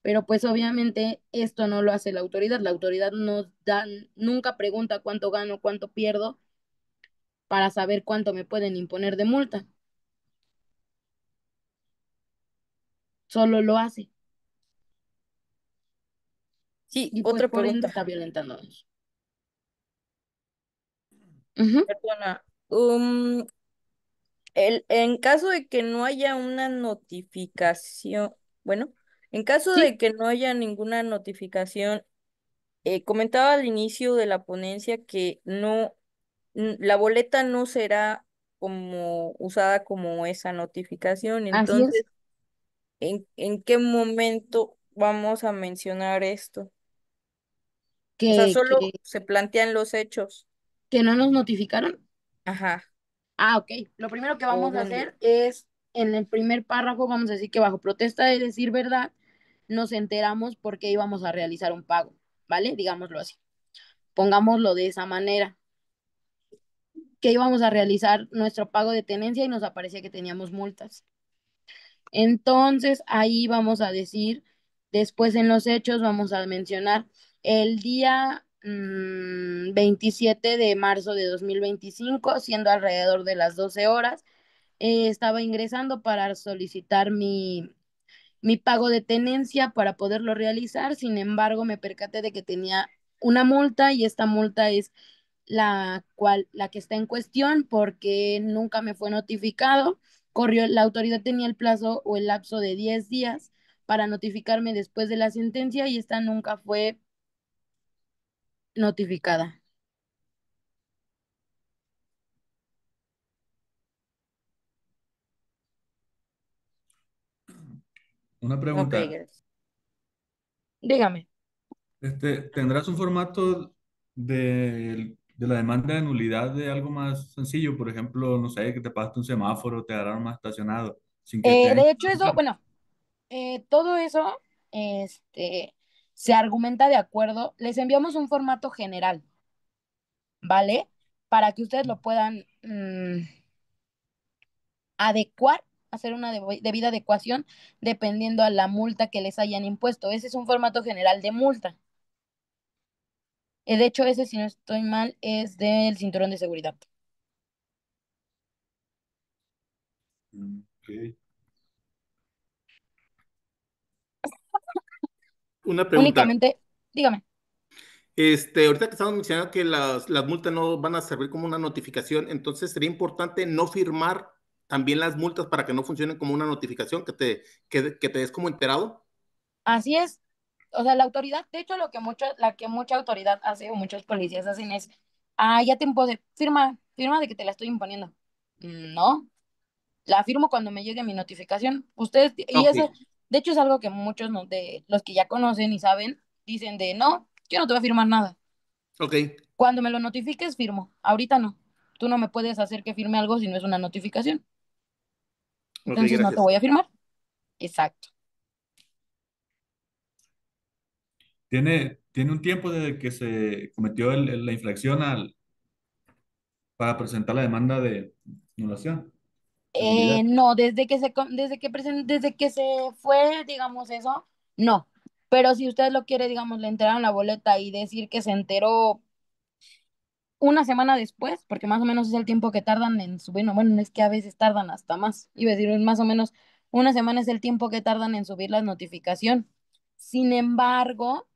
Pero pues obviamente esto no lo hace la autoridad. La autoridad nos da, nunca pregunta cuánto gano, cuánto pierdo para saber cuánto me pueden imponer de multa. Solo lo hace. Sí, Y pues otra por ende pregunta, está violentándonos. Ujú. perdona. En caso de que no haya una notificación, bueno, en caso Sí, de que no haya ninguna notificación, comentaba al inicio de la ponencia que la boleta no será como usada como esa notificación. así Entonces, es. ¿en qué momento vamos a mencionar esto? O sea, Que, solo que, se plantean los hechos. que no nos notificaron. Ajá. Ah, ok. Lo primero que ¿O vamos a dónde? hacer es, en el primer párrafo, vamos a decir que bajo protesta de decir verdad, nos enteramos porque íbamos a realizar un pago, ¿vale? Digámoslo así. Pongámoslo de esa manera, que íbamos a realizar nuestro pago de tenencia y nos aparecía que teníamos multas. Entonces, ahí vamos a decir, después en los hechos vamos a mencionar el día 27 de marzo de 2025, siendo alrededor de las 12 horas, estaba ingresando para solicitar mi pago de tenencia para poderlo realizar. Sin embargo, me percaté de que tenía una multa y esta multa es la que está en cuestión porque nunca me fue notificado. La autoridad tenía el plazo o el lapso de 10 días para notificarme después de la sentencia y esta nunca fue notificada. Una Ok, pregunta. gracias. Dígame. ¿Tendrás un formato de la demanda de nulidad de algo más sencillo? Por ejemplo, no sé, que te pasaste un semáforo, te agarraron más estacionado, sin que te den... De hecho, eso, bueno, todo eso este, se argumenta de acuerdo. Les enviamos un formato general, ¿vale? Para que ustedes lo puedan adecuar, hacer una debida adecuación dependiendo a la multa que les hayan impuesto. Ese es un formato general de multa. De hecho, ese, si no estoy mal, es del cinturón de seguridad. Ok. Una pregunta. Únicamente, dígame. Ahorita que estamos mencionando que las multas no van a servir como una notificación, entonces sería importante no firmar también las multas para que no funcionen como una notificación, que te des como enterado. Así es. O sea, la autoridad, de hecho, la que mucha autoridad hace o muchos policías hacen es, ya te impuse, firma de que te la estoy imponiendo. No, la firmo cuando me llegue mi notificación. Ustedes, y Ok, eso, de hecho, es algo que muchos de los que ya conocen y saben, dicen de, no, yo no te voy a firmar nada. ok, Cuando me lo notifiques, firmo. Ahorita no. Tú no me puedes hacer que firme algo si no es una notificación. ok, Entonces no te gracias. voy a firmar. Exacto. ¿Tiene un tiempo desde que se cometió la infracción para presentar la demanda de anulación, de nulidad? No, desde que se fue, digamos eso, no. Pero si usted lo quiere, digamos, le entregaron la boleta y decir que se enteró una semana después, porque más o menos es el tiempo que tardan en subir, no, bueno, es que a veces tardan hasta más, iba a decir más o menos Una semana es el tiempo que tardan en subir la notificación. Sin embargo,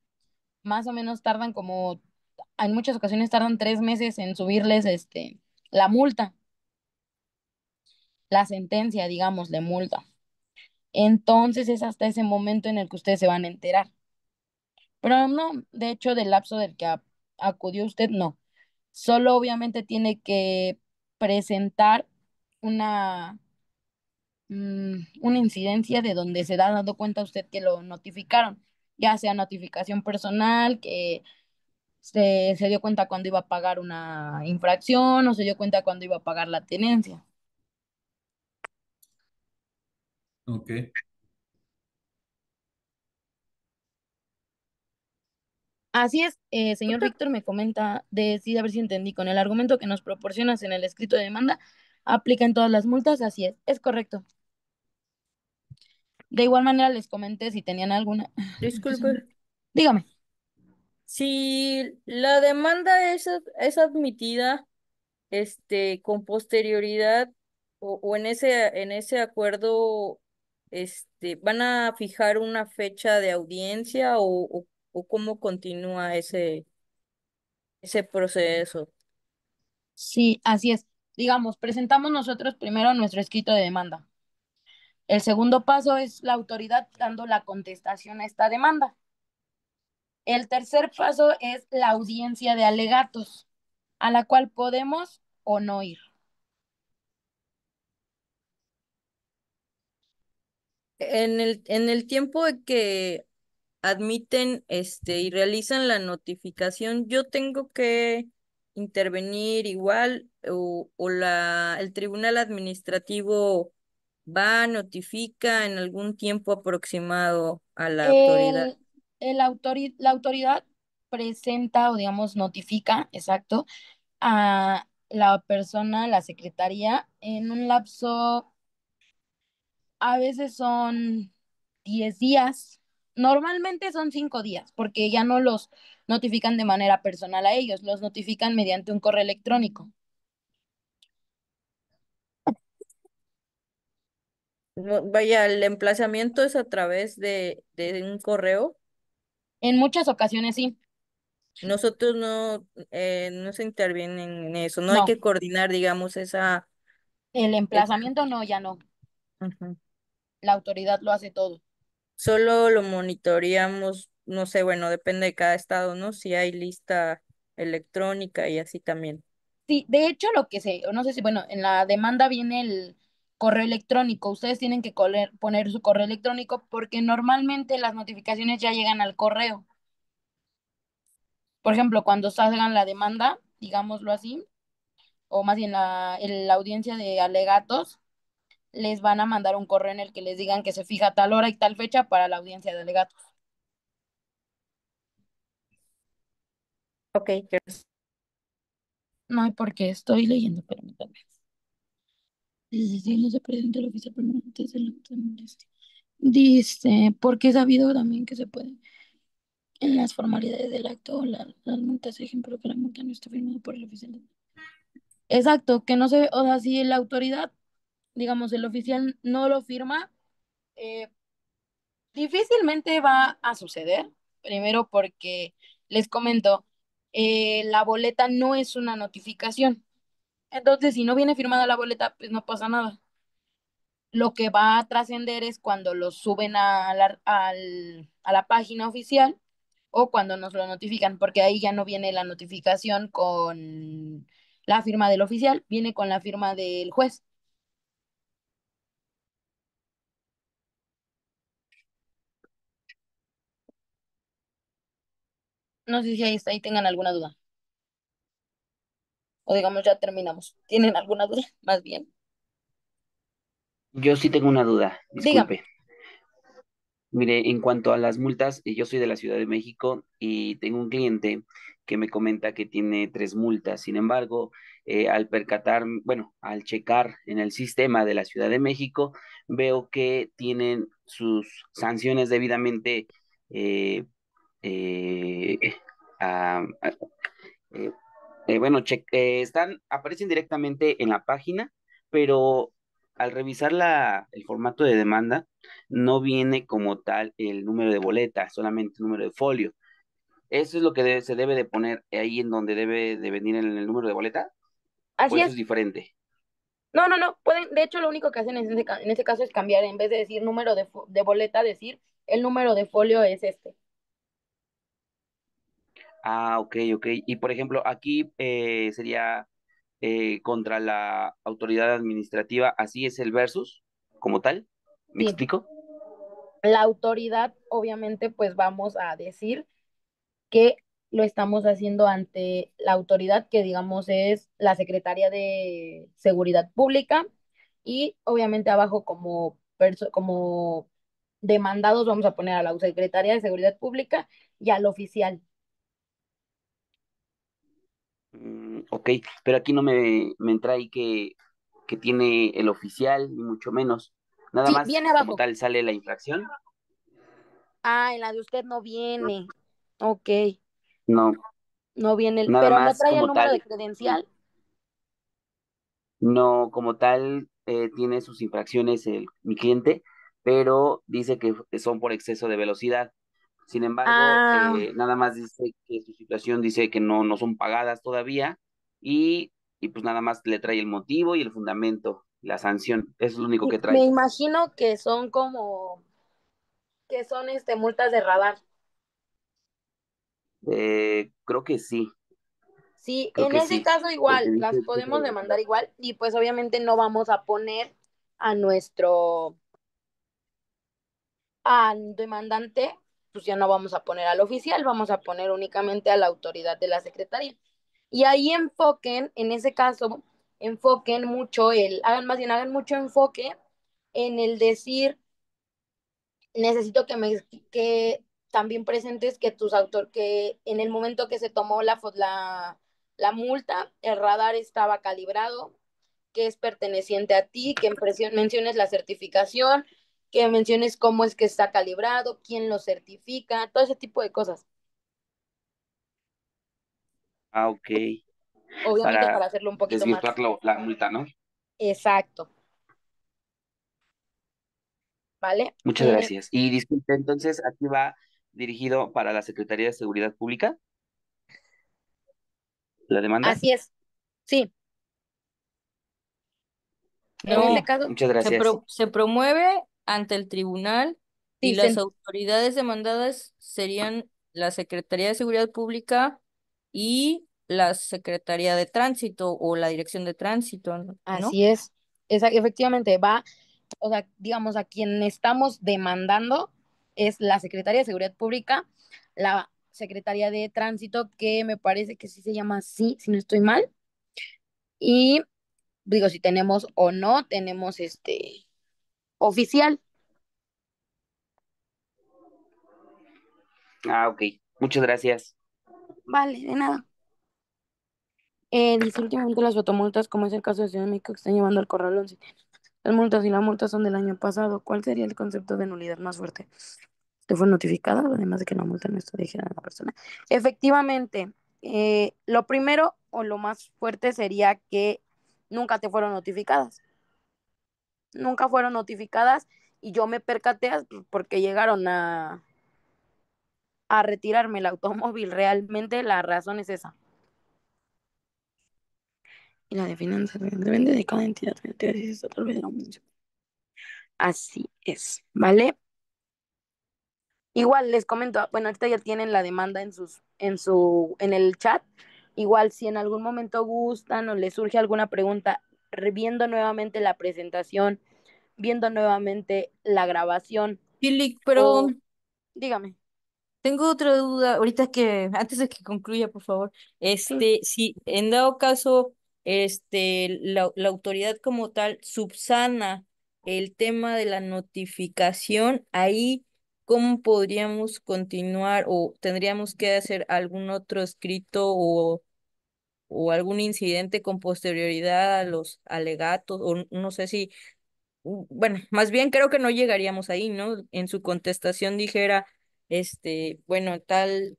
más o menos tardan como, en muchas ocasiones tardan 3 meses en subirles la multa, la sentencia, digamos, de multa. Entonces es hasta ese momento en el que ustedes se van a enterar. Pero no, de hecho, del lapso del que acudió usted, no. Solo obviamente tiene que presentar una, una incidencia de donde se da dando cuenta usted que lo notificaron, ya sea notificación personal, que se dio cuenta cuando iba a pagar una infracción o se dio cuenta cuando iba a pagar la tenencia. Ok. Así es, señor Víctor me comenta de sí, a ver si entendí, con el argumento que nos proporcionas en el escrito de demanda, aplica en todas las multas, así es correcto. De igual manera les comenté si tenían alguna. Disculpe. Dígame. Si la demanda es admitida, con posterioridad o en ese acuerdo, ¿van a fijar una fecha de audiencia o cómo continúa ese proceso? Sí, así es. Digamos, presentamos nosotros primero nuestro escrito de demanda. El segundo paso es la autoridad dando la contestación a esta demanda. El tercer paso es la audiencia de alegatos, a la cual podemos o no ir. En el tiempo de que admiten y realizan la notificación, yo tengo que intervenir igual o el tribunal administrativo va, notifica en algún tiempo aproximado a la autoridad. La autoridad presenta o digamos notifica, exacto, a la persona, la secretaría, en un lapso, a veces son 10 días, normalmente son 5 días, porque ya no los notifican de manera personal a ellos, los notifican mediante un correo electrónico. Vaya, el emplazamiento es a través de un correo. En muchas ocasiones sí, Nosotros no se interviene en eso, no hay no, que coordinar, digamos, el esa- emplazamiento no, ya no, Ujú. la autoridad lo hace todo. Solo lo monitoreamos, no sé, bueno, depende de cada estado, ¿no? Si hay lista electrónica y así también. Sí, de hecho lo que sé, o no sé si, bueno, en la demanda viene el correo electrónico, ustedes tienen que poner su correo electrónico porque normalmente las notificaciones ya llegan al correo. Por ejemplo, cuando salgan la demanda, digámoslo así, o más bien en la audiencia de alegatos, les van a mandar un correo en el que les digan que se fija tal hora y tal fecha para la audiencia de alegatos. Ok, gracias. No hay por qué, estoy leyendo, permítame. Si no se presenta el oficial permanente del acto de molestia. Dice, porque es sabido también que se puede, en las formalidades del acto, las multas, ejemplo, que la multa no está firmada por el oficial. Exacto, que no se, o sea, si la autoridad, digamos, el oficial no lo firma, eh, difícilmente va a suceder. Primero porque, les comento, la boleta no es una notificación. Entonces, si no viene firmada la boleta, pues no pasa nada. Lo que va a trascender es cuando lo suben a la página oficial o cuando nos lo notifican, porque ahí ya no viene la notificación con la firma del oficial, viene con la firma del juez. No sé si ahí tengan alguna duda. O digamos, ya terminamos. ¿Tienen alguna duda? Más bien. Yo sí tengo una duda, Dígame. disculpe. Mire, en cuanto a las multas, yo soy de la Ciudad de México y tengo un cliente que me comenta que tiene 3 multas. Sin embargo, al percatar, bueno, al checar en el sistema de la Ciudad de México, veo que tienen sus sanciones debidamente, eh, eh, ah, ah, eh, bueno, aparecen directamente en la página, pero al revisar el formato de demanda, no viene como tal el número de boleta, solamente el número de folio. ¿Eso es lo que se debe de poner ahí en donde debe de venir el número de boleta? ¿O Así eso es es. diferente? No, no, no. Pueden, de hecho, lo único que hacen en ese caso es cambiar, en vez de decir número de boleta, decir el número de folio es este. Ah, ok, ok. Y por ejemplo, aquí sería contra la autoridad administrativa, así es el versus como tal. ¿Me Sí. explico? La autoridad, obviamente, pues vamos a decir que lo estamos haciendo ante la autoridad que digamos es la Secretaría de Seguridad Pública y obviamente abajo como demandados vamos a poner a la Secretaría de Seguridad Pública y al oficial. Ok, pero aquí no me entra ahí que tiene el oficial, ni mucho menos. Nada Sí, más viene como abajo. tal sale la infracción. Ah, en la de usted no viene. Ok, No, no viene nada pero no más trae el como número tal. de credencial. No, como tal, tiene sus infracciones mi cliente, pero dice que son por exceso de velocidad. Sin embargo, Ah, nada más dice que su situación dice que no son pagadas todavía y pues nada más le trae el motivo y el fundamento, la sanción. Eso es lo único que me trae. imagino que son multas de radar. Creo que sí, Sí, creo en que ese sí, caso porque igual, dice las exceso de podemos velocidad. demandar igual y pues obviamente no vamos a poner a nuestro, al demandante, pues ya no vamos a poner al oficial, vamos a poner únicamente a la autoridad de la secretaría. Y ahí enfoquen, en ese caso, enfoquen mucho hagan mucho enfoque en el decir necesito que también presentes que que en el momento que se tomó la multa, el radar estaba calibrado, que es perteneciente a ti, que menciones la certificación, que menciones cómo es que está calibrado, quién lo certifica, todo ese tipo de cosas. Ah, ok, Obviamente para para hacerlo un poquito más desvirtuar la multa, ¿no? exacto, ¿vale? Muchas gracias. Y disculpe, entonces aquí va dirigido para la Secretaría de Seguridad Pública, la demanda. Así es, sí. En Ok, este No, caso, muchas gracias. se promueve ante el tribunal y las dicen, autoridades demandadas serían la Secretaría de Seguridad Pública y la Secretaría de Tránsito o la Dirección de Tránsito, ¿no? así es. Efectivamente, o sea, digamos, a quien estamos demandando es la Secretaría de Seguridad Pública, la Secretaría de Tránsito, que me parece que sí se llama así, si no estoy mal, y digo, si tenemos o no, tenemos oficial. Ah, ok, muchas gracias. Vale, de nada. Dice últimamente las fotomultas, como es el caso de Ciudad de México, que están llevando al corralón. Sí. Las multas y las multas son del año pasado. ¿Cuál sería el concepto de nulidad más fuerte? ¿Te fue notificada? Además de que la multa no está dirigida a la persona. Efectivamente, lo primero o lo más fuerte sería que nunca te fueron notificadas. Nunca fueron notificadas y yo me percaté porque llegaron a retirarme el automóvil. Realmente la razón es esa. Y la de finanzas depende de cada entidad financiera y estatal federal o municipal. Así es, ¿vale? Igual les comento, bueno, ahorita ya tienen la demanda en el chat. Igual si en algún momento gustan o les surge alguna pregunta, viendo nuevamente la presentación, viendo nuevamente la grabación, Pili, o perdón, dígame, tengo otra duda, ahorita antes de que concluya, por favor, sí, si en dado caso, la autoridad como tal subsana el tema de la notificación, ahí, ¿cómo podríamos continuar o tendríamos que hacer algún otro escrito o algún incidente con posterioridad a los alegatos, o no sé si bueno, más bien creo que no llegaríamos ahí, ¿no? En su contestación dijera, bueno,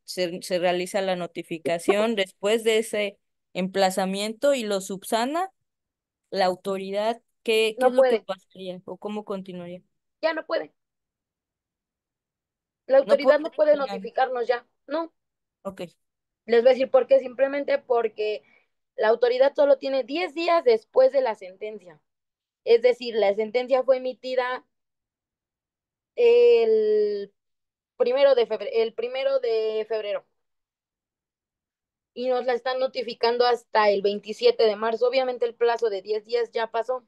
se realiza la notificación después de ese emplazamiento y lo subsana la autoridad ¿Qué No es lo que puede, pasaría o cómo continuaría? ya no puede. La No puedo autoridad no puede ya. notificarnos ya, no. Ok. Les voy a decir por qué, simplemente porque la autoridad solo tiene 10 días después de la sentencia. Es decir, la sentencia fue emitida el primero de febrero y nos la están notificando hasta el 27 de marzo. Obviamente el plazo de 10 días ya pasó.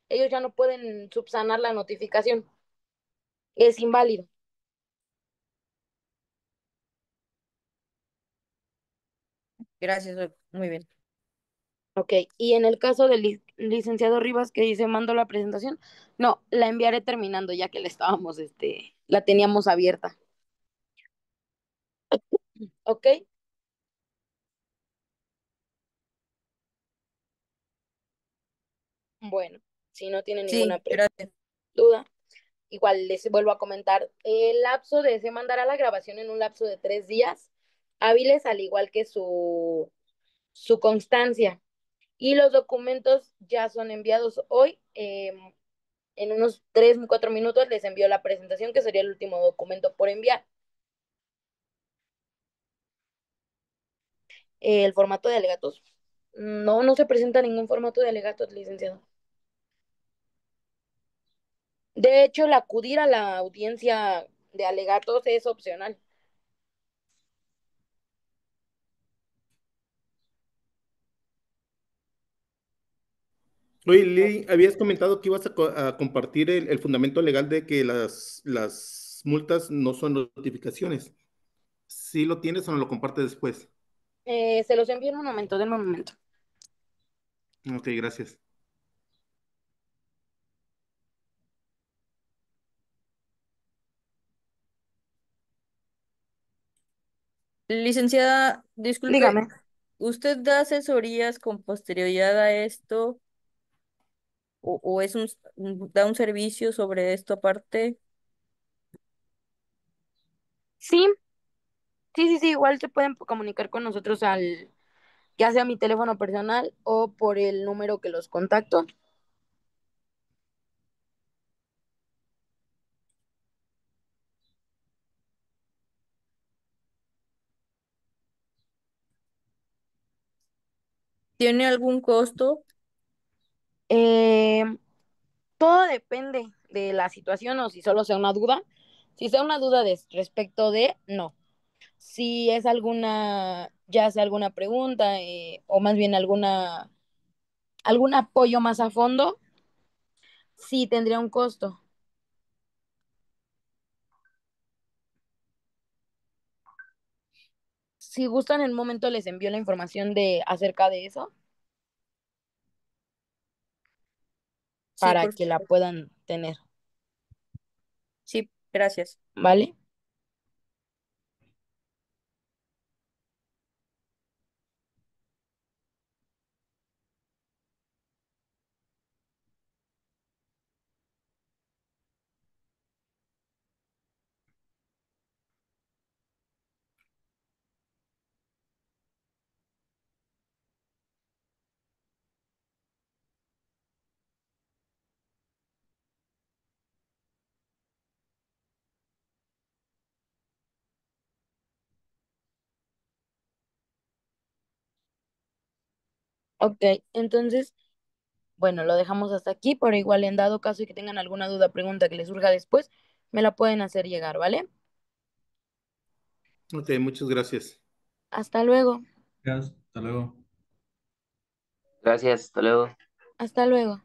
Ellos ya no pueden subsanar la notificación. Es inválido. Gracias, muy bien. Ok, y en el caso del licenciado Rivas que dice mando la presentación, no, la enviaré terminando ya que la teníamos abierta. Ok, bueno, si no tiene Sí, ninguna gracias. duda, igual les vuelvo a comentar, el lapso se mandará la grabación en un lapso de 3 días hábiles, al igual que su constancia. Y los documentos ya son enviados hoy. En unos 3 o 4 minutos les envío la presentación, que sería el último documento por enviar. El formato de alegatos. No, no se presenta ningún formato de alegatos, licenciado. De hecho, el acudir a la audiencia de alegatos es opcional. Oye, Lili, habías comentado que ibas a compartir el fundamento legal de que las multas no son notificaciones. ¿Sí lo tienes o no lo compartes después? Se los envío en un momento, denme un momento. Ok, gracias. Licenciada, disculpe, Dígame. ¿usted da asesorías con posterioridad a esto o da un servicio sobre esto aparte? Sí, sí, igual se pueden comunicar con nosotros ya sea mi teléfono personal o por el número que los contacto. ¿Tiene algún costo? Eh, Todo depende de la situación o si solo sea una duda. Si sea una duda respecto de, no. Si es ya sea alguna pregunta o más bien algún apoyo más a fondo, sí tendría un costo. Si gustan, en un momento les envío la información acerca de eso Sí, para por que la favor. puedan tener, Sí, gracias. ¿vale? Ok, entonces, bueno, lo dejamos hasta aquí, pero igual en dado caso y que tengan alguna duda, pregunta que les surja después, me la pueden hacer llegar, ¿vale? Ok, muchas gracias. Hasta luego, Gracias, hasta luego. Gracias, hasta luego. hasta luego.